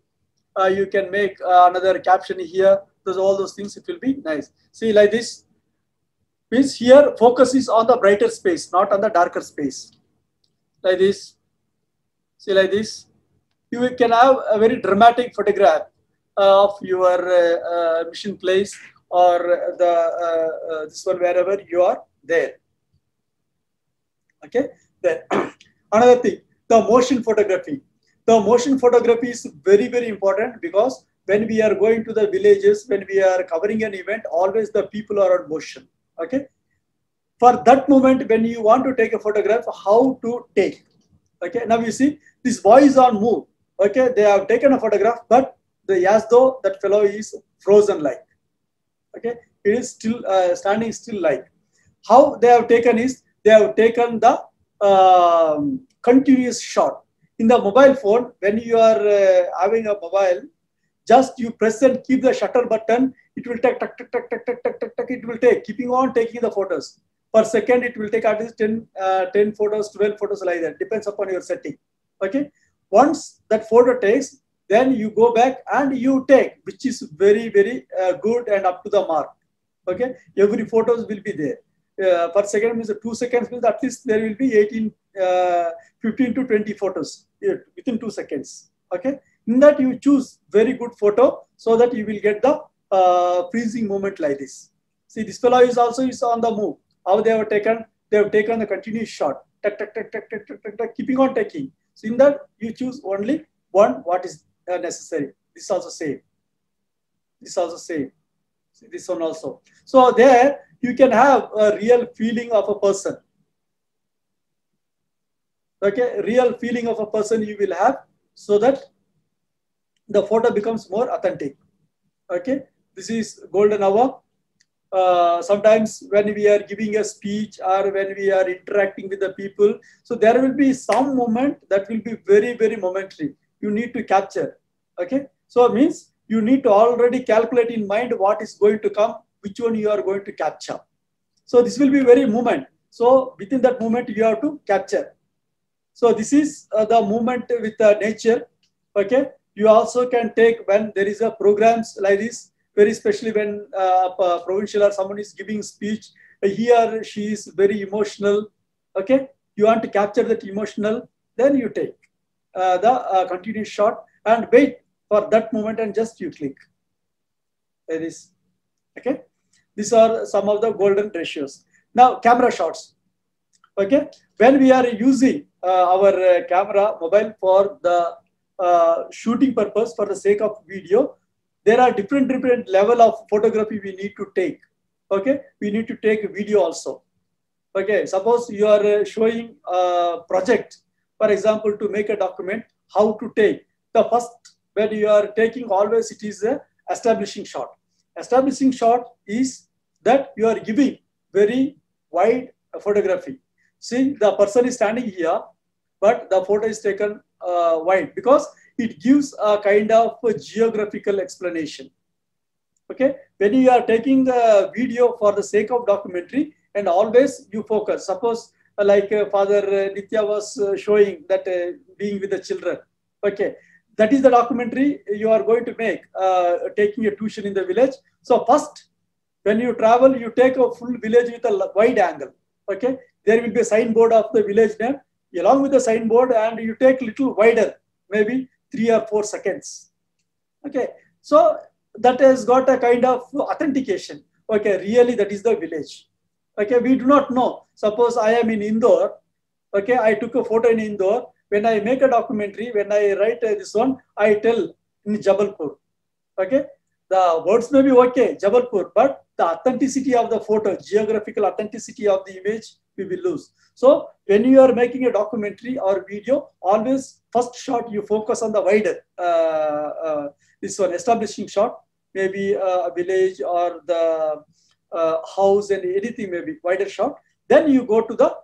Speaker 3: you can make another caption here. Those all those things, it will be nice. See like this. Means here focus is on the brighter space, not on the darker space. Like this. See like this. You can have a very dramatic photograph of your mission place, or the this one, wherever you are there. Okay. Then another thing, the motion photography. The motion photography is very, very important, because when we are going to the villages, when we are covering an event, always the people are on motion. Okay. For that moment, when you want to take a photograph, how to take? Okay. Now you see this boy is on move. Okay. They have taken a photograph, but as though that fellow is frozen like. Okay. It is still standing still like. How they have taken is, they have taken the continuous shot. In the mobile phone, when you are having a mobile, just you press and keep the shutter button, it will take, it will take, keeping on taking the photos. Per second, it will take at least 10 photos, 12 photos like that, depends upon your setting. Okay. Once that photo takes, then you go back and you take, which is very, very good and up to the mark. Okay. Every photos will be there. Per second means 2 seconds means at least there will be 15 to 20 photos within 2 seconds. Okay. In that you choose very good photo, so that you will get the freezing moment like this. See, this fellow is also on the move. How they have taken? They have taken the continuous shot, keeping on taking. So in that, you choose only one what is necessary. This also same. This also same. See, this one also. So there you can have a real feeling of a person. Okay, real feeling of a person you will have, so that the photo becomes more authentic. Okay, this is golden hour. Sometimes when we are giving a speech or when we are interacting with the people, so there will be some moment that will be very, very momentary. You need to capture. Okay, so it means you need to already calculate in mind what is going to come, which one you are going to capture. So this will be very moment. So within that moment, you have to capture. So this is the movement with nature. Okay, you also can take when there is a programs like this, very especially when a provincial or someone is giving speech, he or she is very emotional. Okay, you want to capture that emotional, then you take the continuous shot and wait for that moment and just you click. That is okay. These are some of the golden ratios. Now camera shots. Okay, when we are using our camera mobile for the shooting purpose, for the sake of video, there are different level of photography we need to take. Okay, we need to take video also. Okay, suppose you are showing a project, for example, to make a document, how to take the first, when you are taking, always it is a establishing shot. Establishing shot is that you are giving very wide photography. See, the person is standing here, but the photo is taken wide because it gives a kind of a geographical explanation. Okay, when you are taking the video for the sake of documentary, and always you focus. Suppose like Father Nitya was showing that being with the children. Okay, that is the documentary you are going to make, taking a tuition in the village. So first, when you travel, you take a full village with a wide angle. Okay, there will be a signboard of the village name along with the signboard, and you take little wider, maybe 3 or 4 seconds. Okay, so that has got a kind of authentication. Okay, really that is the village. Okay, we do not know. Suppose I am in Indore. Okay, I took a photo in Indore. When I make a documentary, when I write this one, I tell in Jabalpur. Okay, the words may be okay, Jabalpur, but the authenticity of the photo, geographical authenticity of the image, we will lose. So when you are making a documentary or video, always first shot you focus on the wider, this one establishing shot, maybe a village or the house and anything, maybe wider shot. Then you go to the,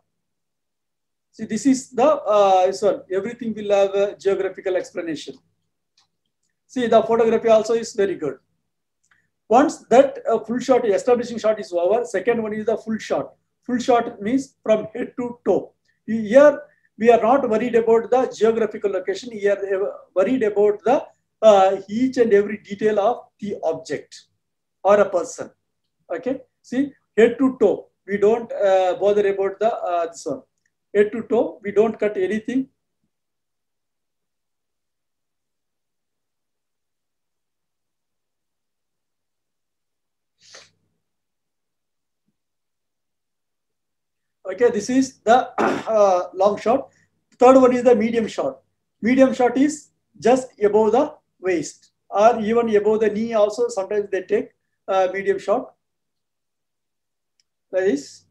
Speaker 3: see, this is the, this one, everything will have a geographical explanation. See, the photography also is very good. Once that full shot, establishing shot is over, second one is the full shot. Full shot means from head to toe. Here, we are not worried about the geographical location. We are worried about the each and every detail of the object or a person. Okay, see, head to toe. We don't bother about the this one. Head to toe, we don't cut anything. Okay, this is the long shot. Third one is the medium shot. Medium shot is just above the waist or even above the knee also. Sometimes they take medium shot. That is.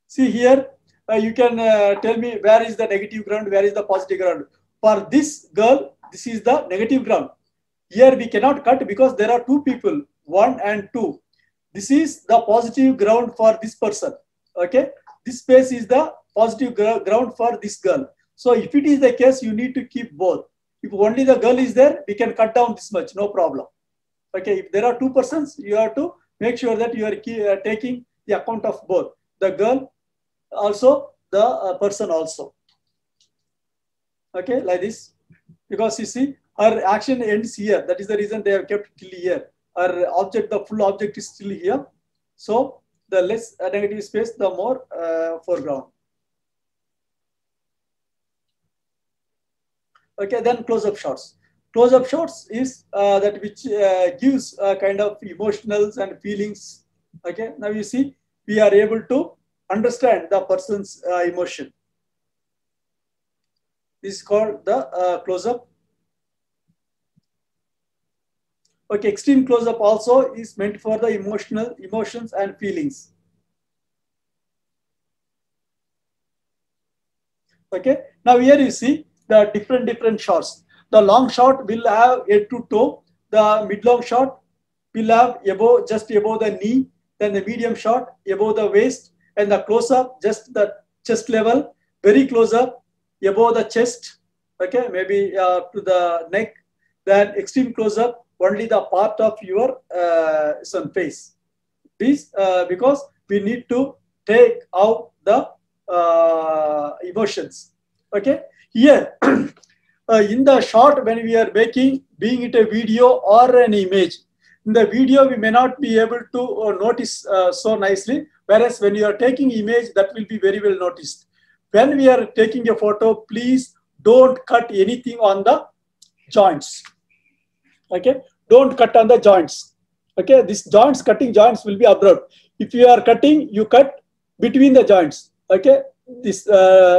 Speaker 3: See here, you can tell me where is the negative ground, where is the positive ground. For this girl, this is the negative ground. Here we cannot cut because there are two people, 1 and 2. This is the positive ground for this person. Okay, this space is the positive ground for this girl. So if it is the case, you need to keep both. If only the girl is there, we can cut down this much, no problem. Okay, if there are two persons, you have to make sure that you are taking the account of both, the girl also, the person also. Okay, like this, because you see her action ends here. That is the reason they have kept till here. Her object, the full object is still here. So the less negative space, the more foreground. Okay, then close-up shots. Close-up shots is that which gives kind of emotionals and feelings. Okay, now you see, we are able to understand the person's emotion. This is called the close-up. Okay, extreme close-up also is meant for the emotions and feelings. Okay, now here you see the different shots. The long shot will have head to toe. The mid-long shot will have just above the knee. Then the medium shot above the waist, and the close-up just the chest level. Very close-up above the chest. Okay, maybe to the neck. Then extreme close-up only the part of your face. This because we need to take out the emotions. Okay, here in the shot, when we are making, being it a video or an image, in the video we may not be able to notice so nicely, whereas when you are taking image, that will be very well noticed. When we are taking a photo, please don't cut anything on the joints. Okay, don't cut on the joints. Okay, this cutting joints will be abrupt. If you are cutting, you cut between the joints. Okay, this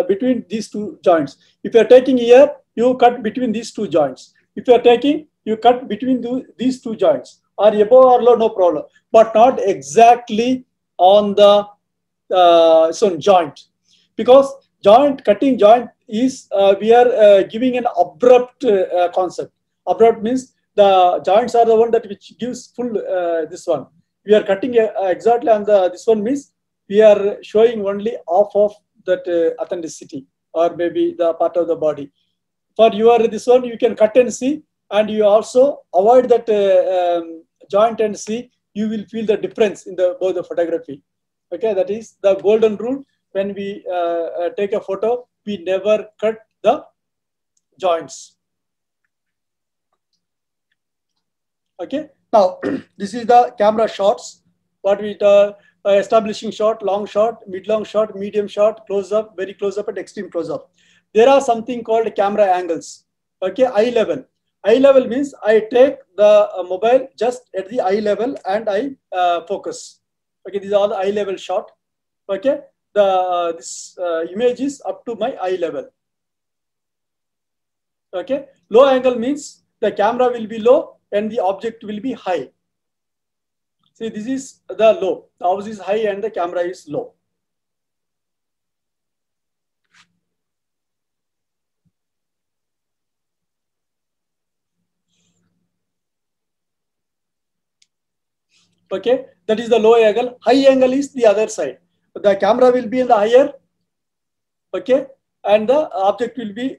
Speaker 3: between these two joints. If you are taking here, you cut between these two joints. If you are taking, you cut between these two joints, or above or low, no problem, but not exactly on the joint, because cutting joint is we are giving an abrupt concept. Abrupt means the joints are the one that which gives full this one. We are cutting exactly on the this one means we are showing only half of that authenticity, or maybe the part of the body. For your this one, you can cut and see, and you also avoid that joint and see. You will feel the difference in both the photography. Okay, that is the golden rule. When we take a photo, we never cut the joints. Okay, now this is the camera shots. What we establishing shot, long shot, mid-long shot, medium shot, close-up, very close-up, and extreme close-up. There are something called camera angles. Okay, eye level. Eye level means I take the mobile just at the eye level and I focus. Okay, these are all the eye level shot. Okay, this image is up to my eye level. Okay, low angle means the camera will be low and the object will be high. See, this is the low. The house is high and the camera is low. Okay, that is the low angle. High angle is the other side. The camera will be in the higher. Okay, and the object will be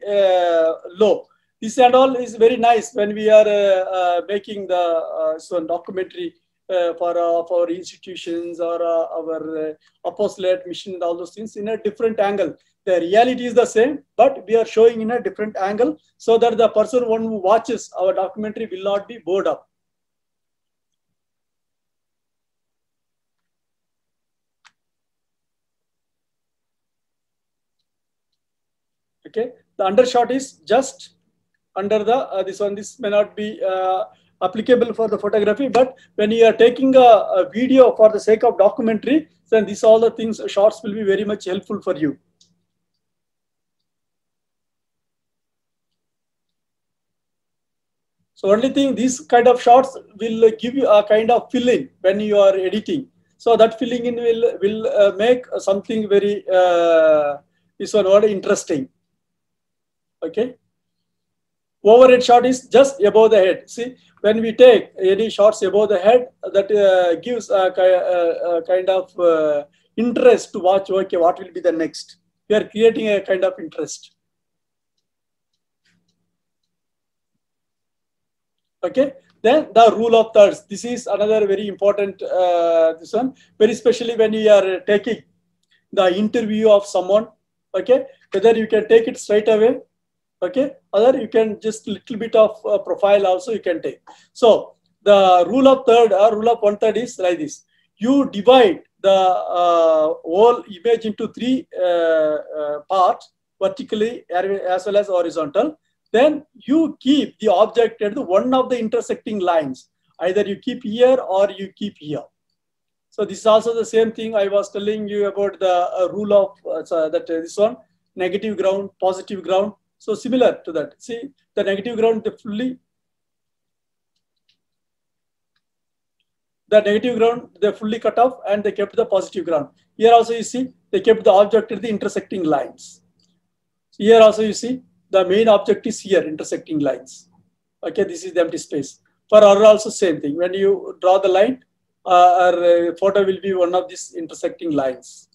Speaker 3: low. This and all is very nice when we are making the documentary for our institutions or our apostolate mission, all those things in a different angle. The reality is the same, but we are showing in a different angle so that the person who watches our documentary will not be bored up. Okay, the undershot is just under the this one. This may not be applicable for the photography, but when you are taking a video for the sake of documentary, then these all the things, shots will be very much helpful for you. So only thing, these kind of shots will give you a kind of fill-in when you are editing. So that filling in will make something very this one word interesting. Okay. Overhead shot is just above the head. See, when we take any shots above the head, that gives a kind of interest to watch. Okay, what will be the next? We are creating a kind of interest. Okay. Then the rule of thirds. This is another very important. This one, very especially when you are taking the interview of someone. Okay, whether you can take it straight away. Okay, other you can just little bit of profile also you can take. So the rule of third or rule of 1/3 is like this. You divide the whole image into 3 parts, vertically as well as horizontal. Then you keep the object at one of the intersecting lines. Either you keep here or you keep here. So this is also the same thing I was telling you about the rule of this one, negative ground, positive ground. So similar to that. See, the negative ground, the negative ground, they fully cut off and they kept the positive ground. Here also you see, they kept the object at the intersecting lines. Here also you see, the main object is here, intersecting lines. Okay, this is the empty space. For R also same thing. When you draw the line, our photo will be one of these intersecting lines.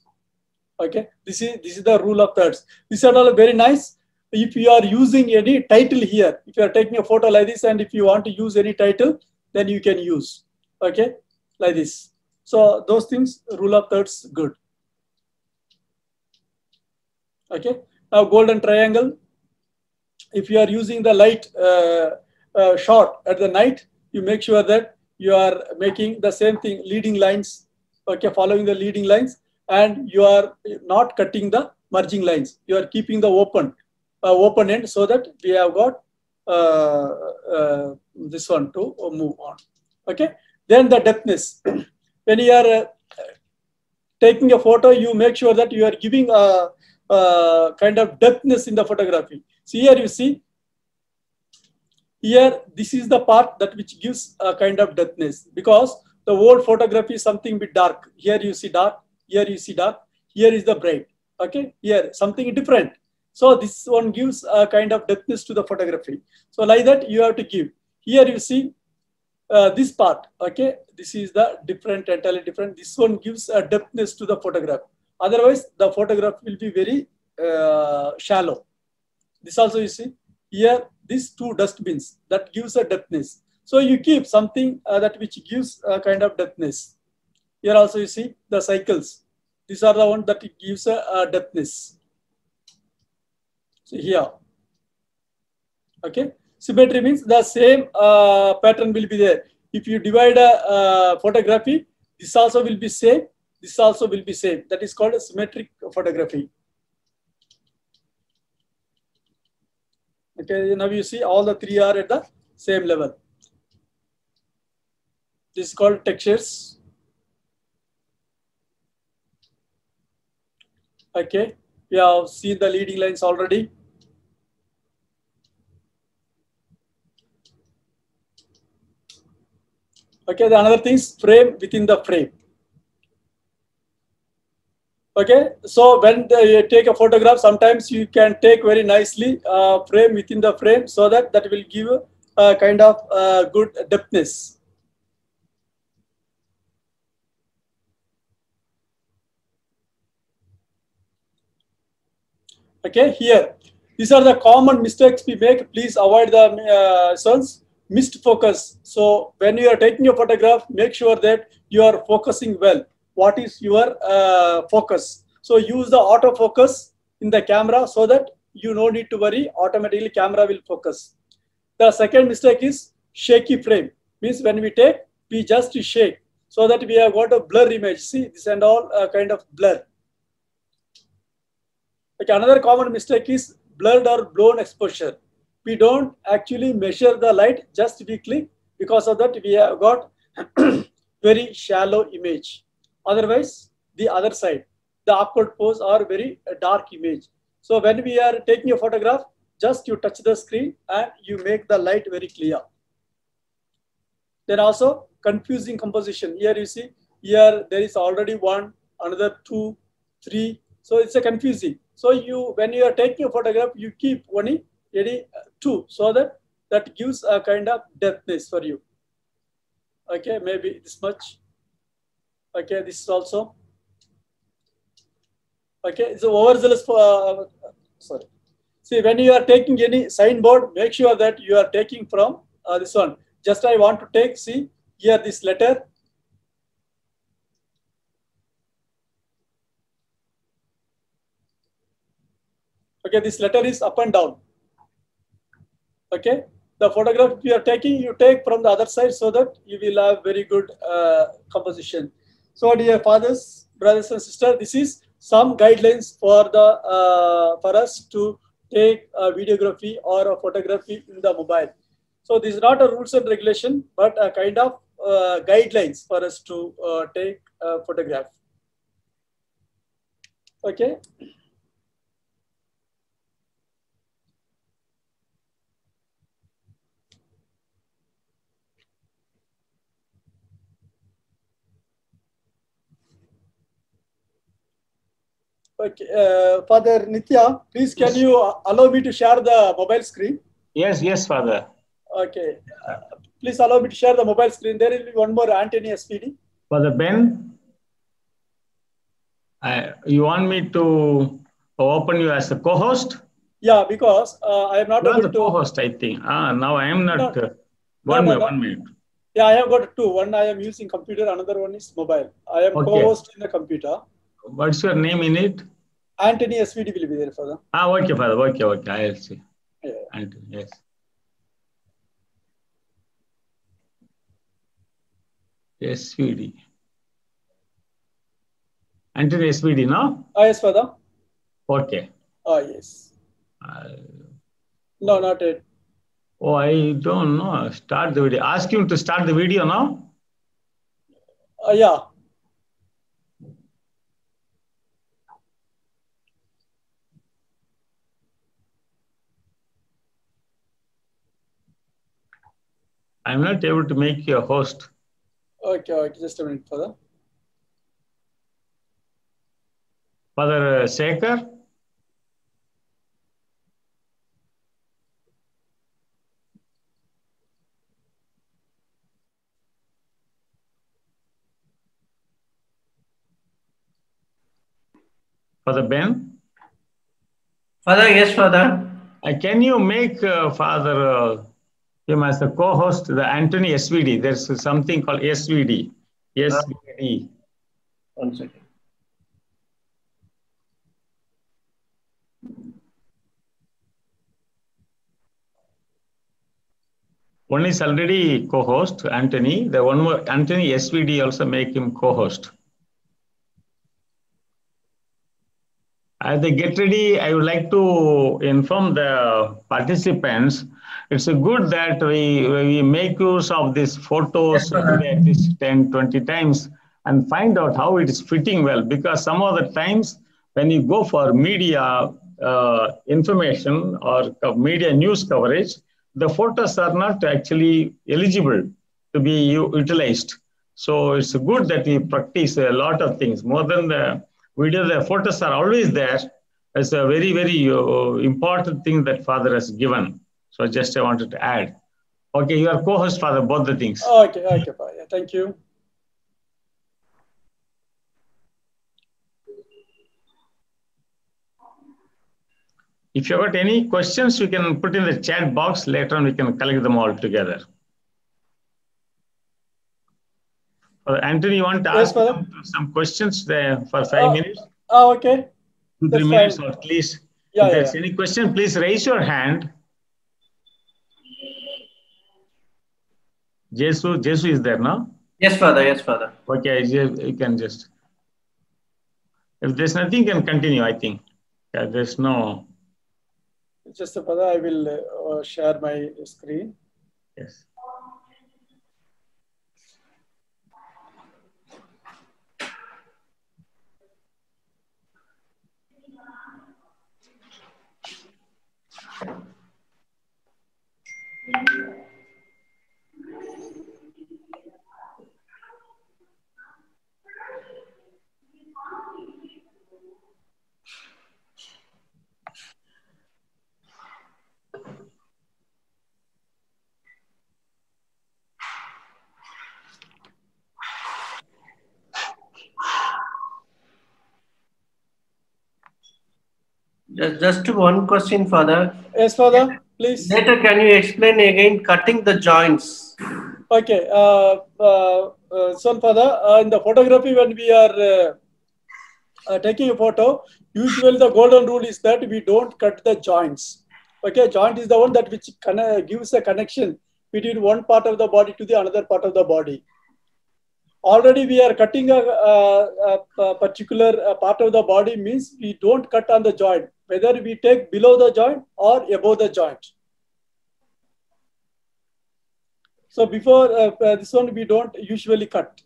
Speaker 3: Okay, this is the rule of thirds. These are all very nice. If you are using any title here, if you are taking a photo like this, and if you want to use any title, then you can use. Okay, like this. So those things, rule of thirds, good. Okay, now golden triangle. If you are using the light shot at the night, you make sure that you are making the same thing, leading lines. Okay, following the leading lines. And you are not cutting the merging lines. You are keeping the open end, so that we have got this one to move on. Okay. Then the depthness. When you are taking a photo, you make sure that you are giving a kind of depthness in the photography. See here, you see. Here, this is the part that which gives a kind of depthness, because the whole photography is something bit dark. Here you see dark. Here you see dark, here is the bright. Okay, here something different. So this one gives a kind of depthness to the photography. So like that you have to give. Here you see this part. Okay, this is the different, entirely different. This one gives a depthness to the photograph. Otherwise, the photograph will be very shallow. This also you see here, these two dustbins, that gives a depthness. So you keep something that which gives a kind of depthness. Here also you see the cycles. These are the ones that gives a depthness. So here, okay. Symmetry means the same pattern will be there. If you divide a photography, this also will be same. This also will be same. That is called a symmetric photography. Okay. Now you see all the three are at the same level. This is called textures. Okay, we have seen the leading lines already. Okay, the another thing is frame within the frame. Okay, so when you take a photograph, sometimes you can take very nicely frame within the frame, so that will give a kind of good depthness. Okay, here, these are the common mistakes we make. Please avoid the sons. Missed focus. So when you are taking a photograph, make sure that you are focusing well. What is your focus? So use the autofocus in the camera, so that you no need to worry. Automatically camera will focus. The second mistake is shaky frame. Means when we take, we just shake, so that we have got a blur image. See, this and all kind of blur. Okay, another common mistake is blurred or blown exposure. We don't actually measure the light, just we click. Because of that, we have got very shallow image. Otherwise, the other side, the awkward pose or very dark image. So when we are taking a photograph, just you touch the screen and you make the light very clear. Then also confusing composition. Here you see, here there is already one, another two, three. So it's a confusing. So when you are taking a photograph, you keep only two, so that gives a kind of depthness for you. Okay, maybe this much. Okay, this is also. Okay, so overzealous for sorry. See, when you are taking any signboard, make sure that you are taking from this one. Just I want to take, see here this letter. Okay, this letter is up and down. Okay, the photograph you are taking, you take from the other side, so that you will have very good composition. So dear fathers, brothers and sisters, this is some guidelines for for us to take a videography or a photography in the mobile. So this is not a rules and regulation, but a kind of guidelines for us to take a photograph. Okay. Okay, Father Nitya, please can you allow me to share the mobile screen?
Speaker 2: Yes, yes, Father.
Speaker 3: Okay, please allow me to share the mobile screen. There will be one more Anthony SPD.
Speaker 2: Father Ben, you want me to open you as a co-host?
Speaker 3: Yeah, because I am not
Speaker 2: You are
Speaker 3: able
Speaker 2: the
Speaker 3: to.
Speaker 2: co-host, I think. Now I am not.
Speaker 3: No,
Speaker 2: One
Speaker 3: no.
Speaker 2: minute.
Speaker 3: Yeah, I have got two. One I am using computer, another one is mobile. I am co-host in the computer.
Speaker 2: What's your name in it?
Speaker 3: Anthony SVD will be there, Father.
Speaker 2: Okay, Father. Okay. I'll see.
Speaker 3: Yeah.
Speaker 2: Anthony, yes. SVD. Anthony SVD, no?
Speaker 3: Yes, Father.
Speaker 2: Okay.
Speaker 3: Yes. No, not yet.
Speaker 2: Oh, I don't know. Start the video. Ask him to start the video now?
Speaker 3: Yeah.
Speaker 2: I'm not able to make you a host.
Speaker 3: Okay. Just a minute, Father.
Speaker 2: Father Sekhar? Father Ben?
Speaker 4: Father, yes, Father.
Speaker 2: Can you make Father him as a co-host, the Anthony SVD? There's something called SVD. SVD.
Speaker 4: 1 second.
Speaker 2: One is already co-host, Anthony. The one more, Anthony SVD, also make him co-host. As they get ready, I would like to inform the participants. It's good that we make use of these photos at least 10, 20 times and find out how it is fitting well. Because some of the times when you go for media information or media news coverage, the photos are not actually eligible to be utilized. So it's good that we practice a lot of things. More than the video, the photos are always there. It's a very, very important thing that Father has given. So just I wanted to add. Okay, you are co-host, Father, both the things.
Speaker 3: Okay, Father. Thank you.
Speaker 2: If you got any questions, you can put in the chat box. Later on, we can collect them all together. Anthony, you want to ask some questions there for 5 minutes?
Speaker 3: Okay.
Speaker 2: 2-3 minutes or at least.
Speaker 3: Yeah,
Speaker 2: if there's any question, please raise your hand. Jesu is there, no?
Speaker 4: Yes, Father. Yes, Father.
Speaker 2: Okay, you can just. If there's nothing, you can continue, I think. Yeah, there's no.
Speaker 3: Just Father, I will share my screen.
Speaker 2: Yes.
Speaker 4: Just one question, Father.
Speaker 3: Yes, Father, please.
Speaker 4: Later, can you explain again cutting the joints?
Speaker 3: Okay. So, Father, in the photography, when we are taking a photo, usually the golden rule is that we don't cut the joints. Okay, joint is the one that which gives a connection between one part of the body to the another part of the body. Already we are cutting a particular part of the body means we don't cut on the joint, whether we take below the joint or above the joint. So before this one, we don't usually cut.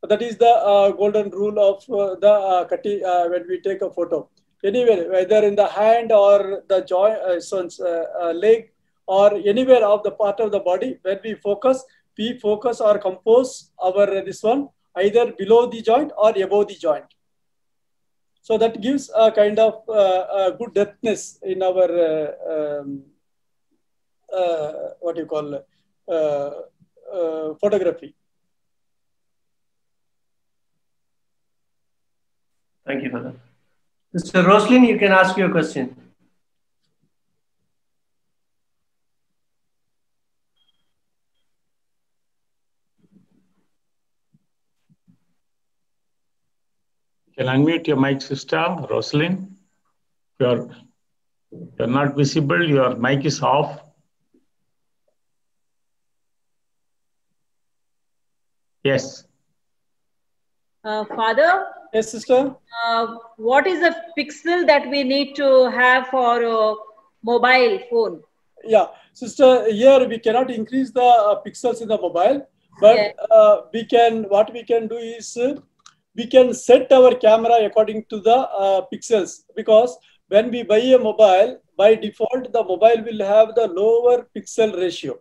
Speaker 3: That is the golden rule of the cutting when we take a photo. Anywhere, whether in the hand or the joint, leg, or anywhere of the part of the body, when we focus or compose our this one either below the joint or above the joint. So that gives a kind of good depthness in our what you call photography.
Speaker 4: Thank you, Father. Mr. Roslin, you can ask your question.
Speaker 2: You can unmute your mic, sister Roslyn. You're not visible. Your mic is off. Yes.
Speaker 5: Father?
Speaker 3: Yes, sister?
Speaker 5: What is the pixel that we need to have for a mobile phone?
Speaker 3: Yeah, sister, here we cannot increase the pixels in the mobile, but what we can do is we can set our camera according to the pixels, because when we buy a mobile, by default, the mobile will have the lower pixel ratio.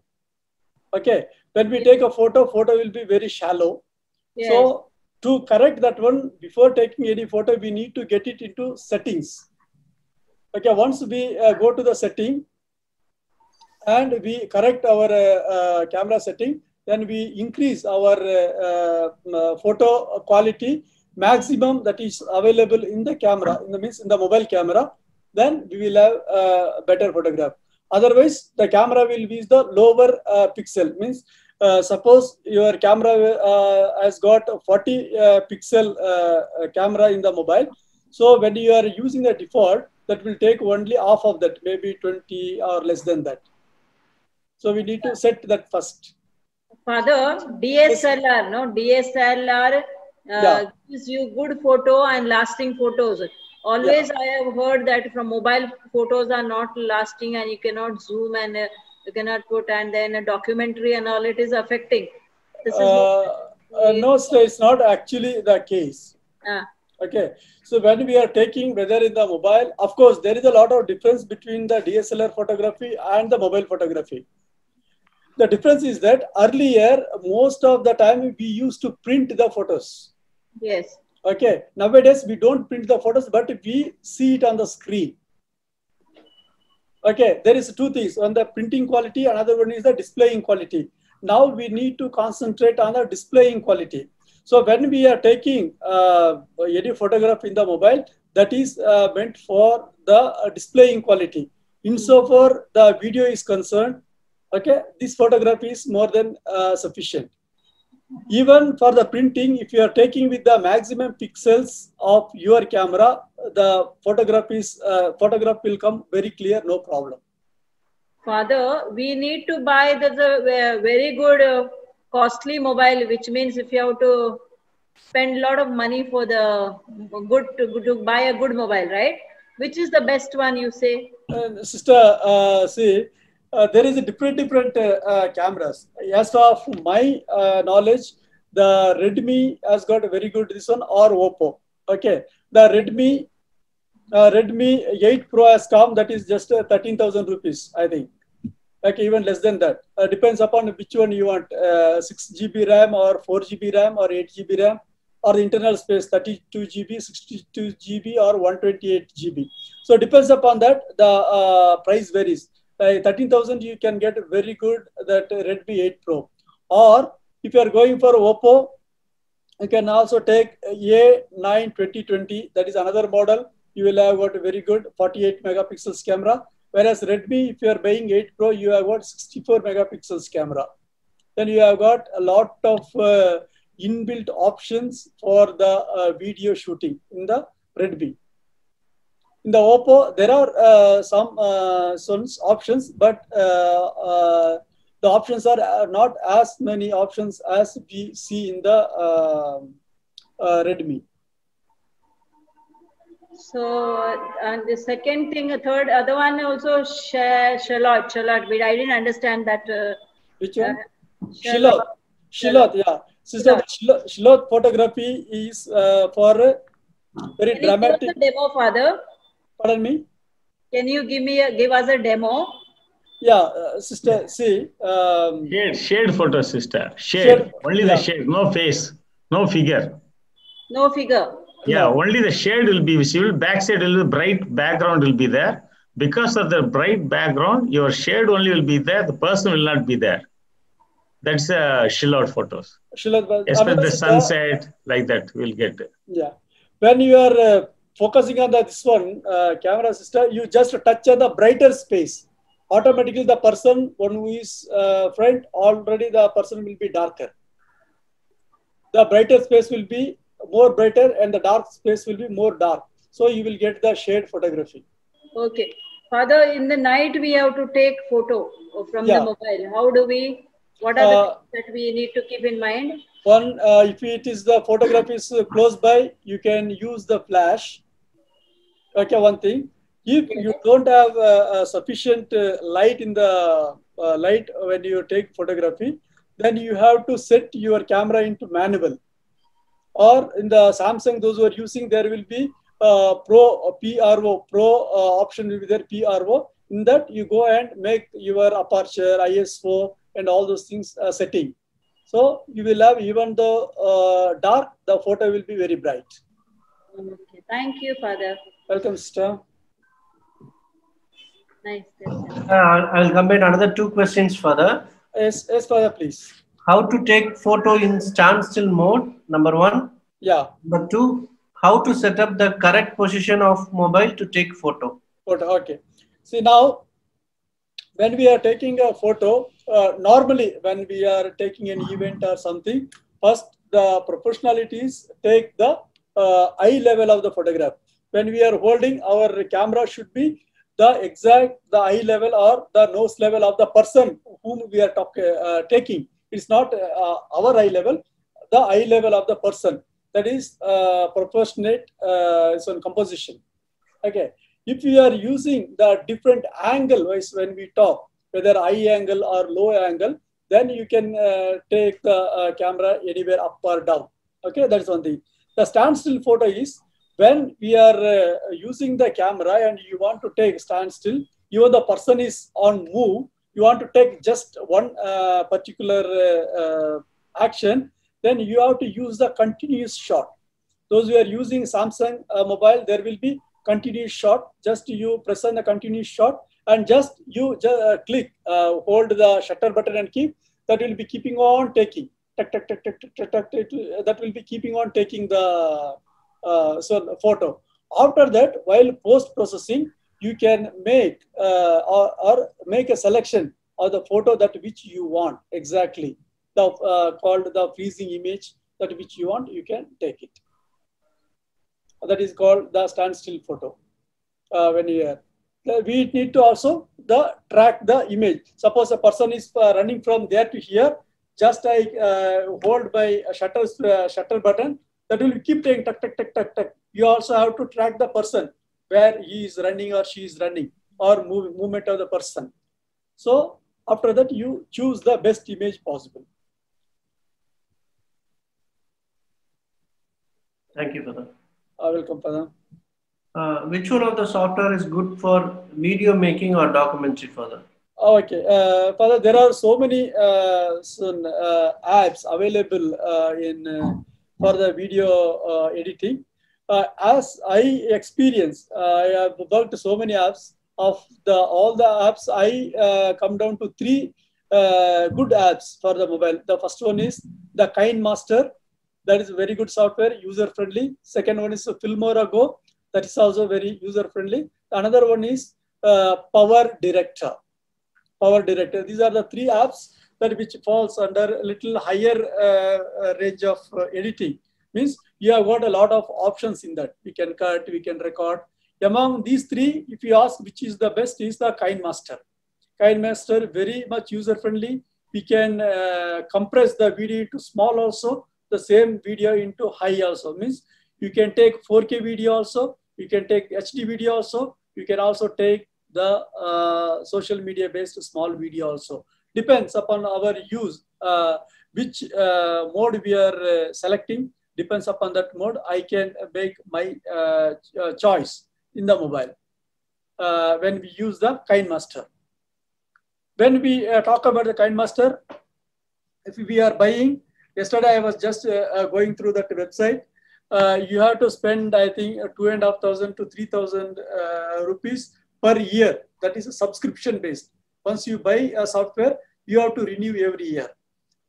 Speaker 3: Okay, when we take a photo will be very shallow.
Speaker 5: Yes.
Speaker 3: So to correct that one, before taking any photo, we need to get it into settings. Okay, once we go to the setting and we correct our camera setting, then we increase our photo quality maximum that is available in the camera, in the mobile camera, then we will have a better photograph. Otherwise, the camera will use the lower pixel. Means, suppose your camera has got 40 pixel camera in the mobile. So when you are using the default, that will take only half of that, maybe 20 or less than that. So we need to set that first.
Speaker 5: Father, DSLR, no? DSLR gives you good photo and lasting photos. Always I have heard that from mobile photos are not lasting and you cannot zoom and you cannot put, and then a documentary and all, it is affecting. This is
Speaker 3: no, so it's not actually the case. Okay, so when we are taking, whether in the mobile, of course, there is a lot of difference between the DSLR photography and the mobile photography. The difference is that earlier, most of the time we used to print the photos.
Speaker 5: Yes.
Speaker 3: Okay, nowadays we don't print the photos, but we see it on the screen. Okay, there is two things, on the printing quality, another one is the displaying quality. Now we need to concentrate on the displaying quality. So when we are taking any photograph in the mobile, that is meant for the displaying quality. Insofar the video is concerned, okay, this photograph is more than sufficient. Even for the printing, if you are taking with the maximum pixels of your camera, the photograph will come very clear, no problem.
Speaker 5: Father, we need to buy the very good costly mobile, which means if you have to spend a lot of money for the good to buy a good mobile, right? Which is the best one, you say?
Speaker 3: Sister, see, there is a different cameras. As of my knowledge, the Redmi has got a very good this one, or Oppo. Okay, the Redmi 8 Pro has come, that is just 13,000 rupees, I think. Okay, even less than that. Depends upon which one you want, 6 GB RAM or 4 GB RAM or 8 GB RAM, or the internal space 32 GB, 62 GB or 128 GB. So depends upon that, the price varies. 13,000 you can get very good that Redmi 8 Pro. Or if you are going for Oppo, you can also take A9 2020, that is another model. You will have got a very good 48 megapixels camera. Whereas Redmi, if you are buying 8 Pro, you have got 64 megapixels camera. Then you have got a lot of inbuilt options for the video shooting in the Redmi. In the Oppo, there are some options, but the options are not as many options as we see in the Redmi.
Speaker 5: So, and the second thing, other one also, Shallot. I didn't understand that.
Speaker 3: Which one? Shallot, yeah. Sister, Shallot photography is for very dramatic.
Speaker 5: Can you give us a demo, Father?
Speaker 3: Pardon me?
Speaker 5: Can you give us a demo?
Speaker 3: Yeah, sister, see.
Speaker 2: Shade photo, sister. Shade. Only the shade, no face, no figure.
Speaker 5: No figure.
Speaker 2: Yeah, only the shade will be visible. Backside will be bright background will be there. Because of the bright background, your shade only will be there. The person will not be there. That's chill out photos. Especially the sunset, like that, we'll get.
Speaker 3: Yeah. When you are focusing on this one, camera sister, you just touch on the brighter space. Automatically, the person, one who is front, already the person will be darker. The brighter space will be more brighter and the dark space will be more dark. So you will get the shade photography.
Speaker 5: Okay. Father, in the night we have to take photo from the mobile. How do we, what are the things that we need to keep in mind?
Speaker 3: One, if it is the photograph is close by, you can use the flash. Okay, one thing. If you don't have sufficient light in the light when you take photography, then you have to set your camera into manual. Or in the Samsung, those who are using, there will be PRO option will be there, PRO. In that, you go and make your aperture, ISO, and all those things setting. So you will have, even though dark, the photo will be very bright.
Speaker 5: Okay. Thank you, Father.
Speaker 3: Welcome, sister.
Speaker 5: Nice.
Speaker 4: I'll combine another 2 questions, Father.
Speaker 3: Yes, Father, please.
Speaker 4: How to take photo in standstill mode, number 1.
Speaker 3: Yeah.
Speaker 4: Number 2, how to set up the correct position of mobile to take photo.
Speaker 3: Okay. See, now, when we are taking a photo, normally when we are taking an event or something, first the proportionalities take the eye level of the photograph. When we are holding, our camera should be the eye level or the nose level of the person whom we are taking. It's not our eye level, the eye level of the person. That is proportionate composition. Okay. If we are using the different angle wise when we talk, whether high angle or low angle, then you can take the camera anywhere up or down. Okay, that's one thing. The standstill photo is when we are using the camera and you want to take standstill, even the person is on move, you want to take just one particular action, then you have to use the continuous shot. Those who are using Samsung mobile, there will be continuous shot. Just you press on the continuous shot and just you click, hold the shutter button and keep. That will be keeping on taking. That will be keeping on taking the photo. After that, while post processing, you can make or make a selection of the photo that which you want exactly. Called the freezing image, that which you want, you can take it. That is called the standstill photo. When you are, we need to also track the image. Suppose a person is running from there to here, just I hold by a shutter button, that will keep taking tuck, tuck, tuck, tuck, tuck. You also have to track the person where he is running or she is running, or movement of the person. So after that, you choose the best image possible.
Speaker 4: Thank you, Father.
Speaker 3: Welcome, Father.
Speaker 4: Which one of the software is good for video making or documentary, Father?
Speaker 3: Okay, Father, there are so many apps available for the video editing. As I experience, I have worked so many apps. Of all the apps, I come down to 3 good apps for the mobile. The first one is the KineMaster. That is very good software, user-friendly. Second one is Filmora Go. That is also very user-friendly. Another one is Power Director. These are the 3 apps that which falls under a little higher range of editing. Means you have got a lot of options in that. We can cut, we can record. Among these 3, if you ask which is the best, is the KineMaster. KineMaster, very much user-friendly. We can compress the video into small also. The same video into high also. Means you can take 4K video also, you can take HD video also, you can also take the social media based small video also. Depends upon our use, which mode we are selecting, depends upon that mode. I can make my choice in the mobile when we use the KineMaster. When we talk about the KineMaster, if we are buying, yesterday I was just going through that website. you have to spend, I think, 2,500 to 3,000 rupees per year. That is a subscription based. Once you buy a software, you have to renew every year.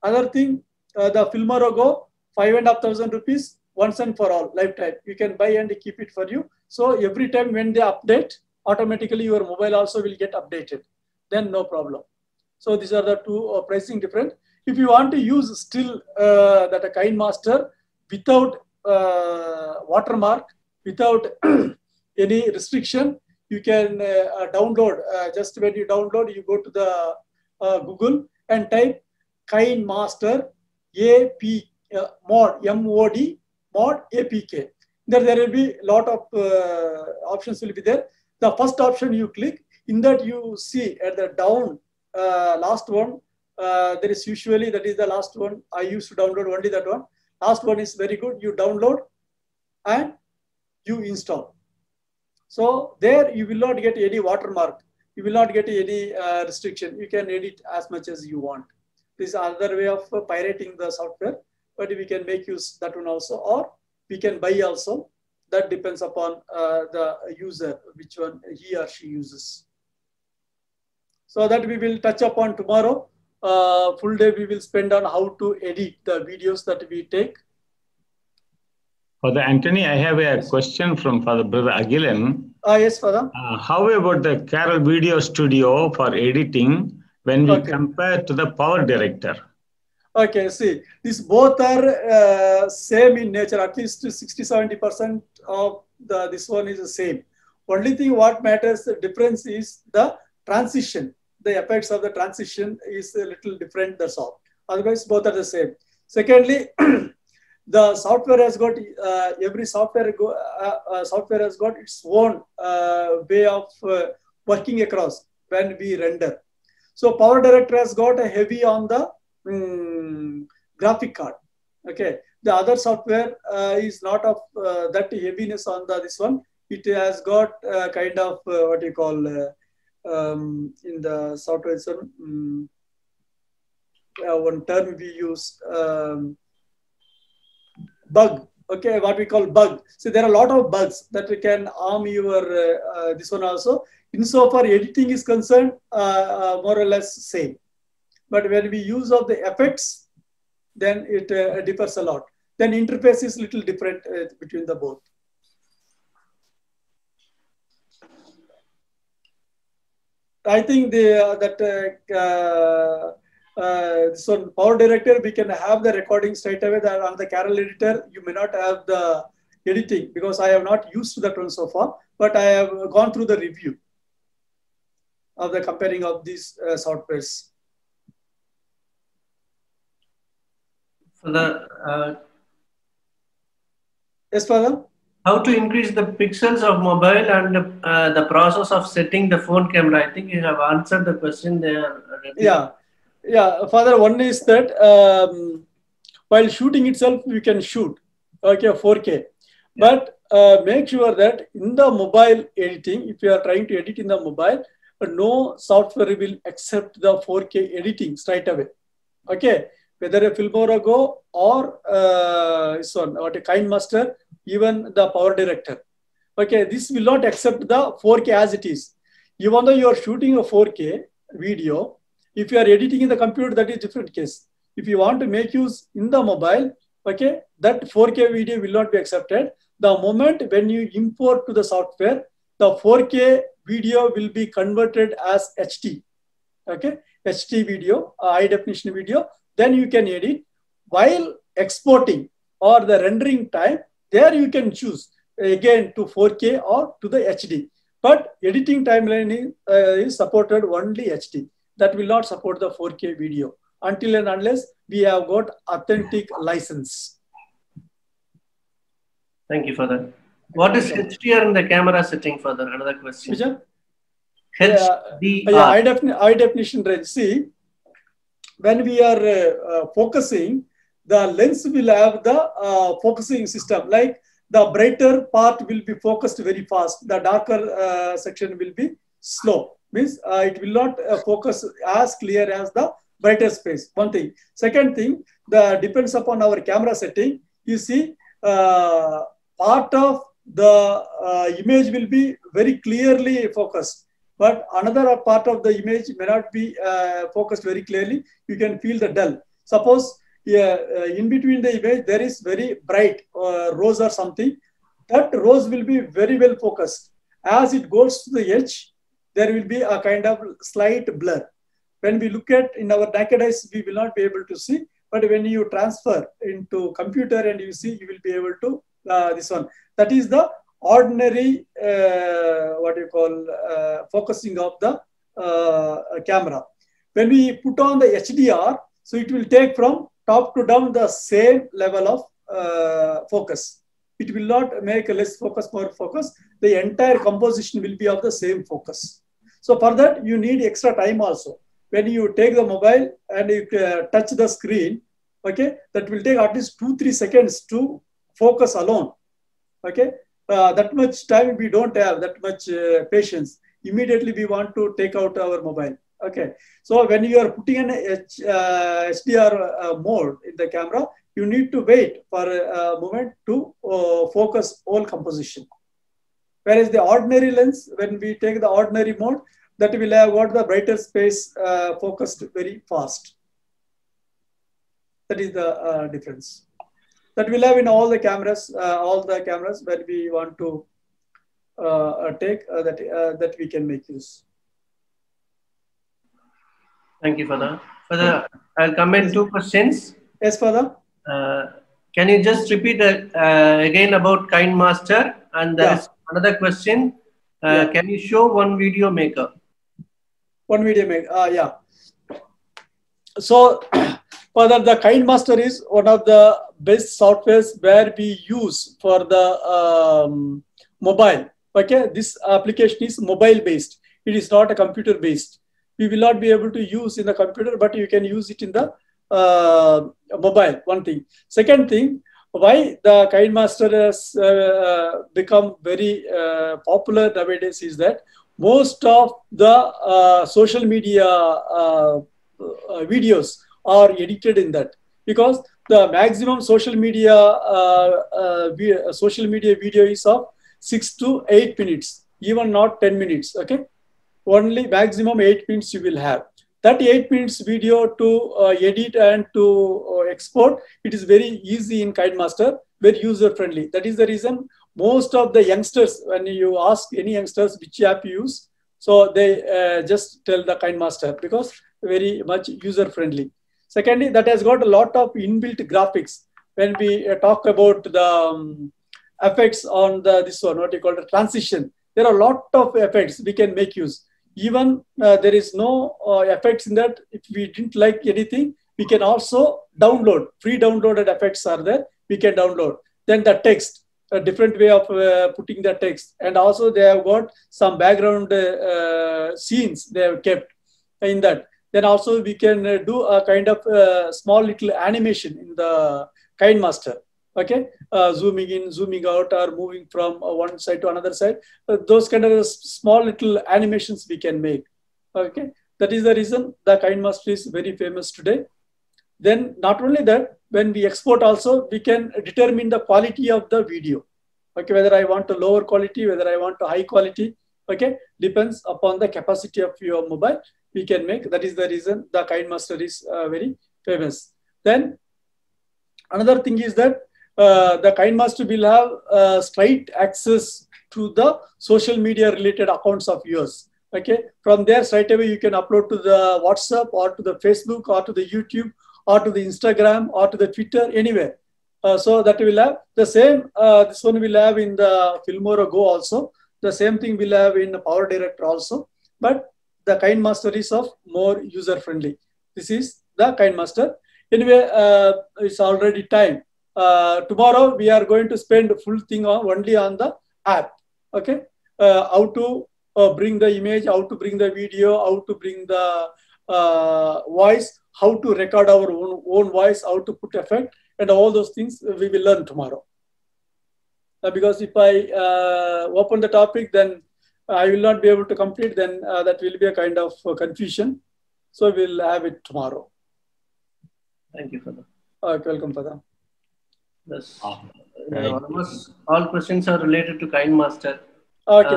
Speaker 3: Other thing, the Filmora Go, 5,500 rupees, once and for all, lifetime. You can buy and keep it for you. So every time when they update, automatically your mobile also will get updated. Then no problem. So these are the two pricing different. If you want to use still that a KineMaster without watermark, without any restriction, you can download. Just when you download, you go to the Google and type KineMaster mod, M-O-D, mod APK. There will be a lot of options will be there. The first option you click, in that you see at the down last one, there is usually, that is the last one. I used to download only that one. Last one is very good. You download and you install. So there you will not get any watermark. You will not get any restriction. You can edit as much as you want. This is another way of pirating the software, but we can make use that one also, or we can buy also. That depends upon the user, which one he or she uses. So that we will touch upon tomorrow. Full day we will spend on how to edit the videos that we take.
Speaker 2: Father Anthony, I have a question from Father Brother Agilan.
Speaker 3: Yes, Father.
Speaker 2: How about the Carol Video Studio for editing when we compare to the Power Director?
Speaker 3: Okay, see, these both are same in nature. At least 60–70% of this one is the same. Only thing what matters, the difference is the transition. The effects of the transition is a little different, that's all. Otherwise, both are the same. Secondly, the software has got, every software has got its own way of working across when we render. So Power Director has got a heavy on the graphic card. Okay, the other software is not of that heaviness on this one. It has got kind of what you call in the software. One term we use, bug. Okay, what we call bug. So there are a lot of bugs that can harm your this one also. Insofar editing is concerned, more or less same. But when we use of the effects, then it differs a lot. Then interface is little different between the both. I think this one Power Director, we can have the recording straight away. That on the Carol Editor, you may not have the editing because I have not used that one so far. But I have gone through the review of the comparing of these softwares. Yes, Father?
Speaker 4: How to increase the pixels of mobile and the process of setting the phone camera? I think you have answered the question there.
Speaker 3: Yeah, Father, one is that while shooting itself, you can shoot, okay, 4K. But make sure that in the mobile editing, if you are trying to edit in the mobile, no software will accept the 4K editing straight away. Okay, whether a Filmora Go or this one, what a KineMaster, even the Power Director. Okay, this will not accept the 4K as it is. Even though you are shooting a 4K video, if you are editing in the computer, that is different case. If you want to make use in the mobile, okay, that 4K video will not be accepted. The moment when you import to the software, the 4K video will be converted as HD. Okay, HD video, high definition video. Then you can edit. While exporting or the rendering time, there you can choose again to 4K or to the HD. But editing timeline is supported only HD. That will not support the 4K video until and unless we have got authentic license.
Speaker 4: Thank you for that. What is HDR in the camera setting, Father? Another question.
Speaker 3: HDR. High definition range. See, when we are focusing, the lens will have the focusing system. Like the brighter part will be focused very fast. The darker section will be slow. Means it will not focus as clear as the brighter space. One thing. Second thing, depends upon our camera setting. You see, part of the image will be very clearly focused, but another part of the image may not be focused very clearly. You can feel the dull. Suppose in between the image, there is very bright rose or something. That rose will be very well focused. As it goes to the edge, there will be a kind of slight blur. When we look at in our naked eyes, we will not be able to see. But when you transfer into computer and you see, you will be able to this one. That is the ordinary focusing of the camera. When we put on the HDR, so it will take from top to down the same level of focus. It will not make a less focus, more focus. The entire composition will be of the same focus. So for that, you need extra time also. When you take the mobile and you touch the screen, okay, that will take at least 2-3 seconds to focus alone. Okay, that much time we don't have, that much patience. Immediately we want to take out our mobile. Okay, so when you are putting an HDR mode in the camera, you need to wait for a moment to focus all composition. Whereas the ordinary lens, when we take the ordinary mode, that will have got the brighter space focused very fast. That is the difference. That will have in all the cameras when we want to take that we can make use.
Speaker 4: Thank you, Father. Father, I'll come in 2 questions.
Speaker 3: Yes, Father.
Speaker 4: Can you just repeat again about KineMaster? And there is another question. Can you show one video maker?
Speaker 3: One video maker, yeah. So, Father, the KineMaster is one of the best softwares where we use for the mobile. Okay, this application is mobile based. It is not a computer based. We will not be able to use in the computer, but you can use it in the mobile. One thing. Second thing, why the KineMaster has become very popular nowadays is that most of the social media videos are edited in that, because the maximum social media video is of 6 to 8 minutes, even not 10 minutes. Okay, only maximum 8 minutes you will have. That 8 minutes video to edit and to export, it is very easy in KineMaster, very user friendly. That is the reason most of the youngsters, when you ask any youngsters which app you use, so they just tell the KineMaster because very much user friendly. Secondly, that has got a lot of inbuilt graphics. When we talk about the effects on this one, what you call the transition, there are a lot of effects we can make use. Even there is no effects in that. If we didn't like anything, we can also download. Free downloaded effects are there. We can download. Then the text, a different way of putting the text. And also they have got some background scenes they have kept in that. Then also we can do a kind of small little animation in the KineMaster. Okay, zooming in, zooming out, or moving from one side to another side. Those kind of small little animations we can make. Okay, that is the reason the KineMaster is very famous today. Then not only that, when we export also, we can determine the quality of the video. Okay, whether I want a lower quality, whether I want a high quality. Okay, depends upon the capacity of your mobile. We can make. That is the reason the KineMaster is very famous. Then another thing is that the KineMaster will have straight access to the social media related accounts of yours. Okay, from there straight away you can upload to the WhatsApp or to the Facebook or to the YouTube or to the Instagram or to the Twitter, anywhere. So that will have the same. This one will have in the Filmora Go also. The same thing will have in Power Director also. But the KineMaster is of more user friendly. This is the KineMaster. Anyway, it's already time. Tomorrow we are going to spend the full thing only on the app. Okay, how to bring the image, how to bring the video, how to bring the voice, how to record our own voice, how to put effect, and all those things we will learn tomorrow. Because if I open the topic, then I will not be able to complete. Then that will be a kind of confusion. So we'll have it tomorrow.
Speaker 4: Thank you, Father.
Speaker 3: Welcome, Father.
Speaker 4: Yes. Almost all questions are related to Kind Master.
Speaker 3: Okay,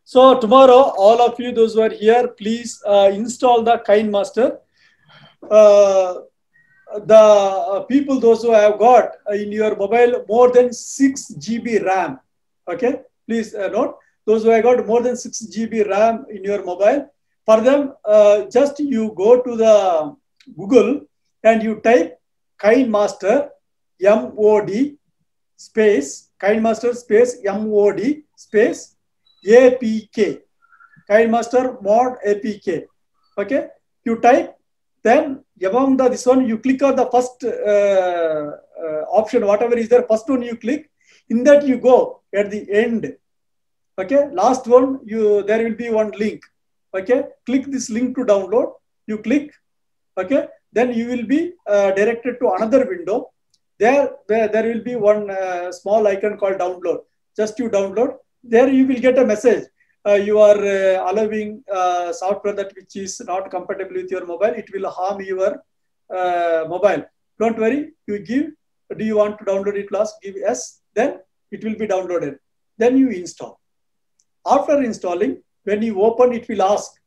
Speaker 3: so tomorrow, all of you, those who are here, please install the Kind Master. The people, those who have got in your mobile more than 6 GB RAM, okay, please note, those who have got more than 6 GB RAM in your mobile, for them, just you go to the Google and you type Kind Master, MOD space, Kind Master space, MOD space, APK, Kind Master mod APK, okay, you type. Then among this one, you click on the first option, whatever is there, first one you click. In that you go at the end. Okay, last one, there will be one link. Okay, click this link to download. You click. Okay, then you will be directed to another window. There will be one small icon called download. Just you download. There you will get a message. You are allowing software that which is not compatible with your mobile. It will harm your mobile. Don't worry. You give. Do you want to download it last? Give yes. Then it will be downloaded. Then you install. After installing, when you open, it will ask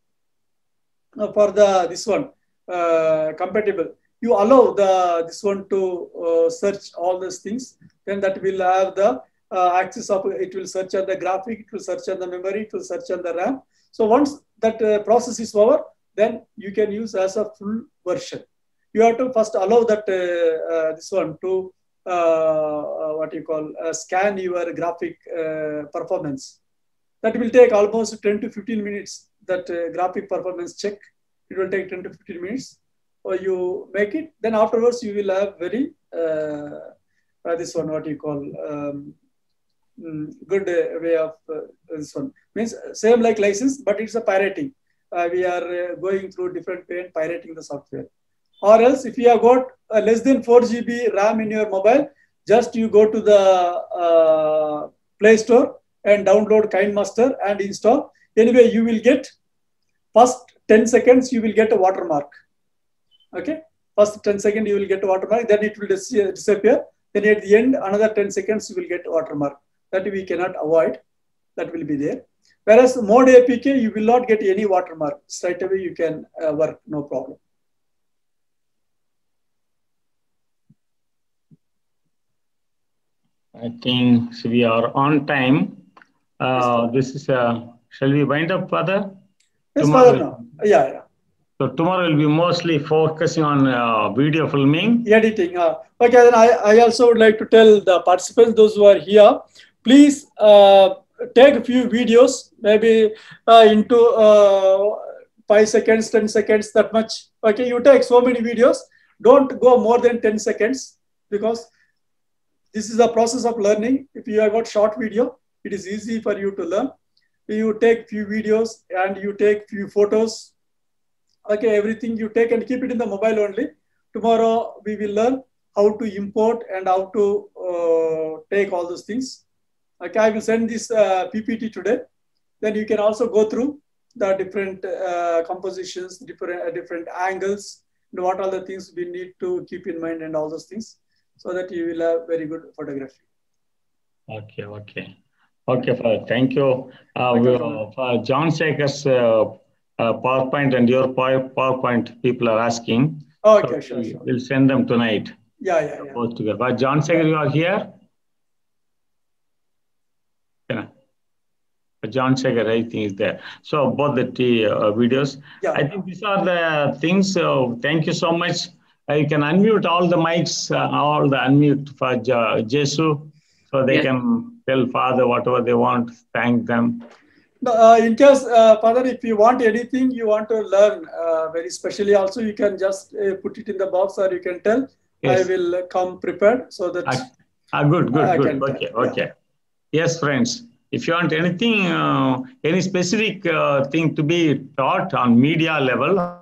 Speaker 3: for this one compatible. You allow this one to search all these things. Then that will have the access of it. Will search on the graphic, it will search on the memory, it will search on the RAM. So once that process is over, then you can use as a full version. You have to first allow that this one to scan your graphic performance. That will take almost 10 to 15 minutes. That graphic performance check, it will take 10 to 15 minutes. Or you make it, then afterwards you will have very this one good way of this one. Means same like license, but it's a pirating. We are going through different way and pirating the software. Or else if you have got less than 4 GB RAM in your mobile, just you go to the Play Store and download Kind Master and install. Anyway, you will get first 10 seconds, you will get a watermark. Okay. First 10 seconds, you will get a watermark. Then it will disappear. Then at the end, another 10 seconds, you will get a watermark. That we cannot avoid. That will be there. Whereas mod APK, you will not get any watermark. Straight away, you can work, no problem.
Speaker 2: I think we are on time. This is shall we wind up, Father?
Speaker 3: Yes, Father. No. Yeah.
Speaker 2: So tomorrow will be mostly focusing on video filming.
Speaker 3: Editing. Okay, then I also would like to tell the participants, those who are here, please take a few videos, maybe into 5 seconds, 10 seconds, that much. Okay, you take so many videos. Don't go more than 10 seconds because this is a process of learning. If you have got short video, it is easy for you to learn. You take few videos and you take few photos. Okay, everything you take and keep it in the mobile only. Tomorrow we will learn how to import and how to take all those things. Okay, I will send this PPT today. Then you can also go through the different compositions, different angles, and what are the things we need to keep in mind and all those things, so that you will have very good photography.
Speaker 2: Okay, Father. Thank you. For John Shaker's PowerPoint and your PowerPoint, people are asking.
Speaker 3: Okay,
Speaker 2: so
Speaker 3: sure.
Speaker 2: We'll send them tonight.
Speaker 3: Yeah.
Speaker 2: Both together. But John Shaker, you are here? Yeah. John Shaker, I think, is there. So both the videos.
Speaker 3: Yeah.
Speaker 2: I think these are the things. So thank you so much. You can unmute all the mics, all the unmute for Jesu, so they can tell Father whatever they want. Thank them.
Speaker 3: No, in case, Father, if you want anything you want to learn very specially, also you can just put it in the box, or you can tell. Yes. I will come prepared so that.
Speaker 2: Good. Okay. Yes, friends. If you want anything, any specific thing to be taught on media level,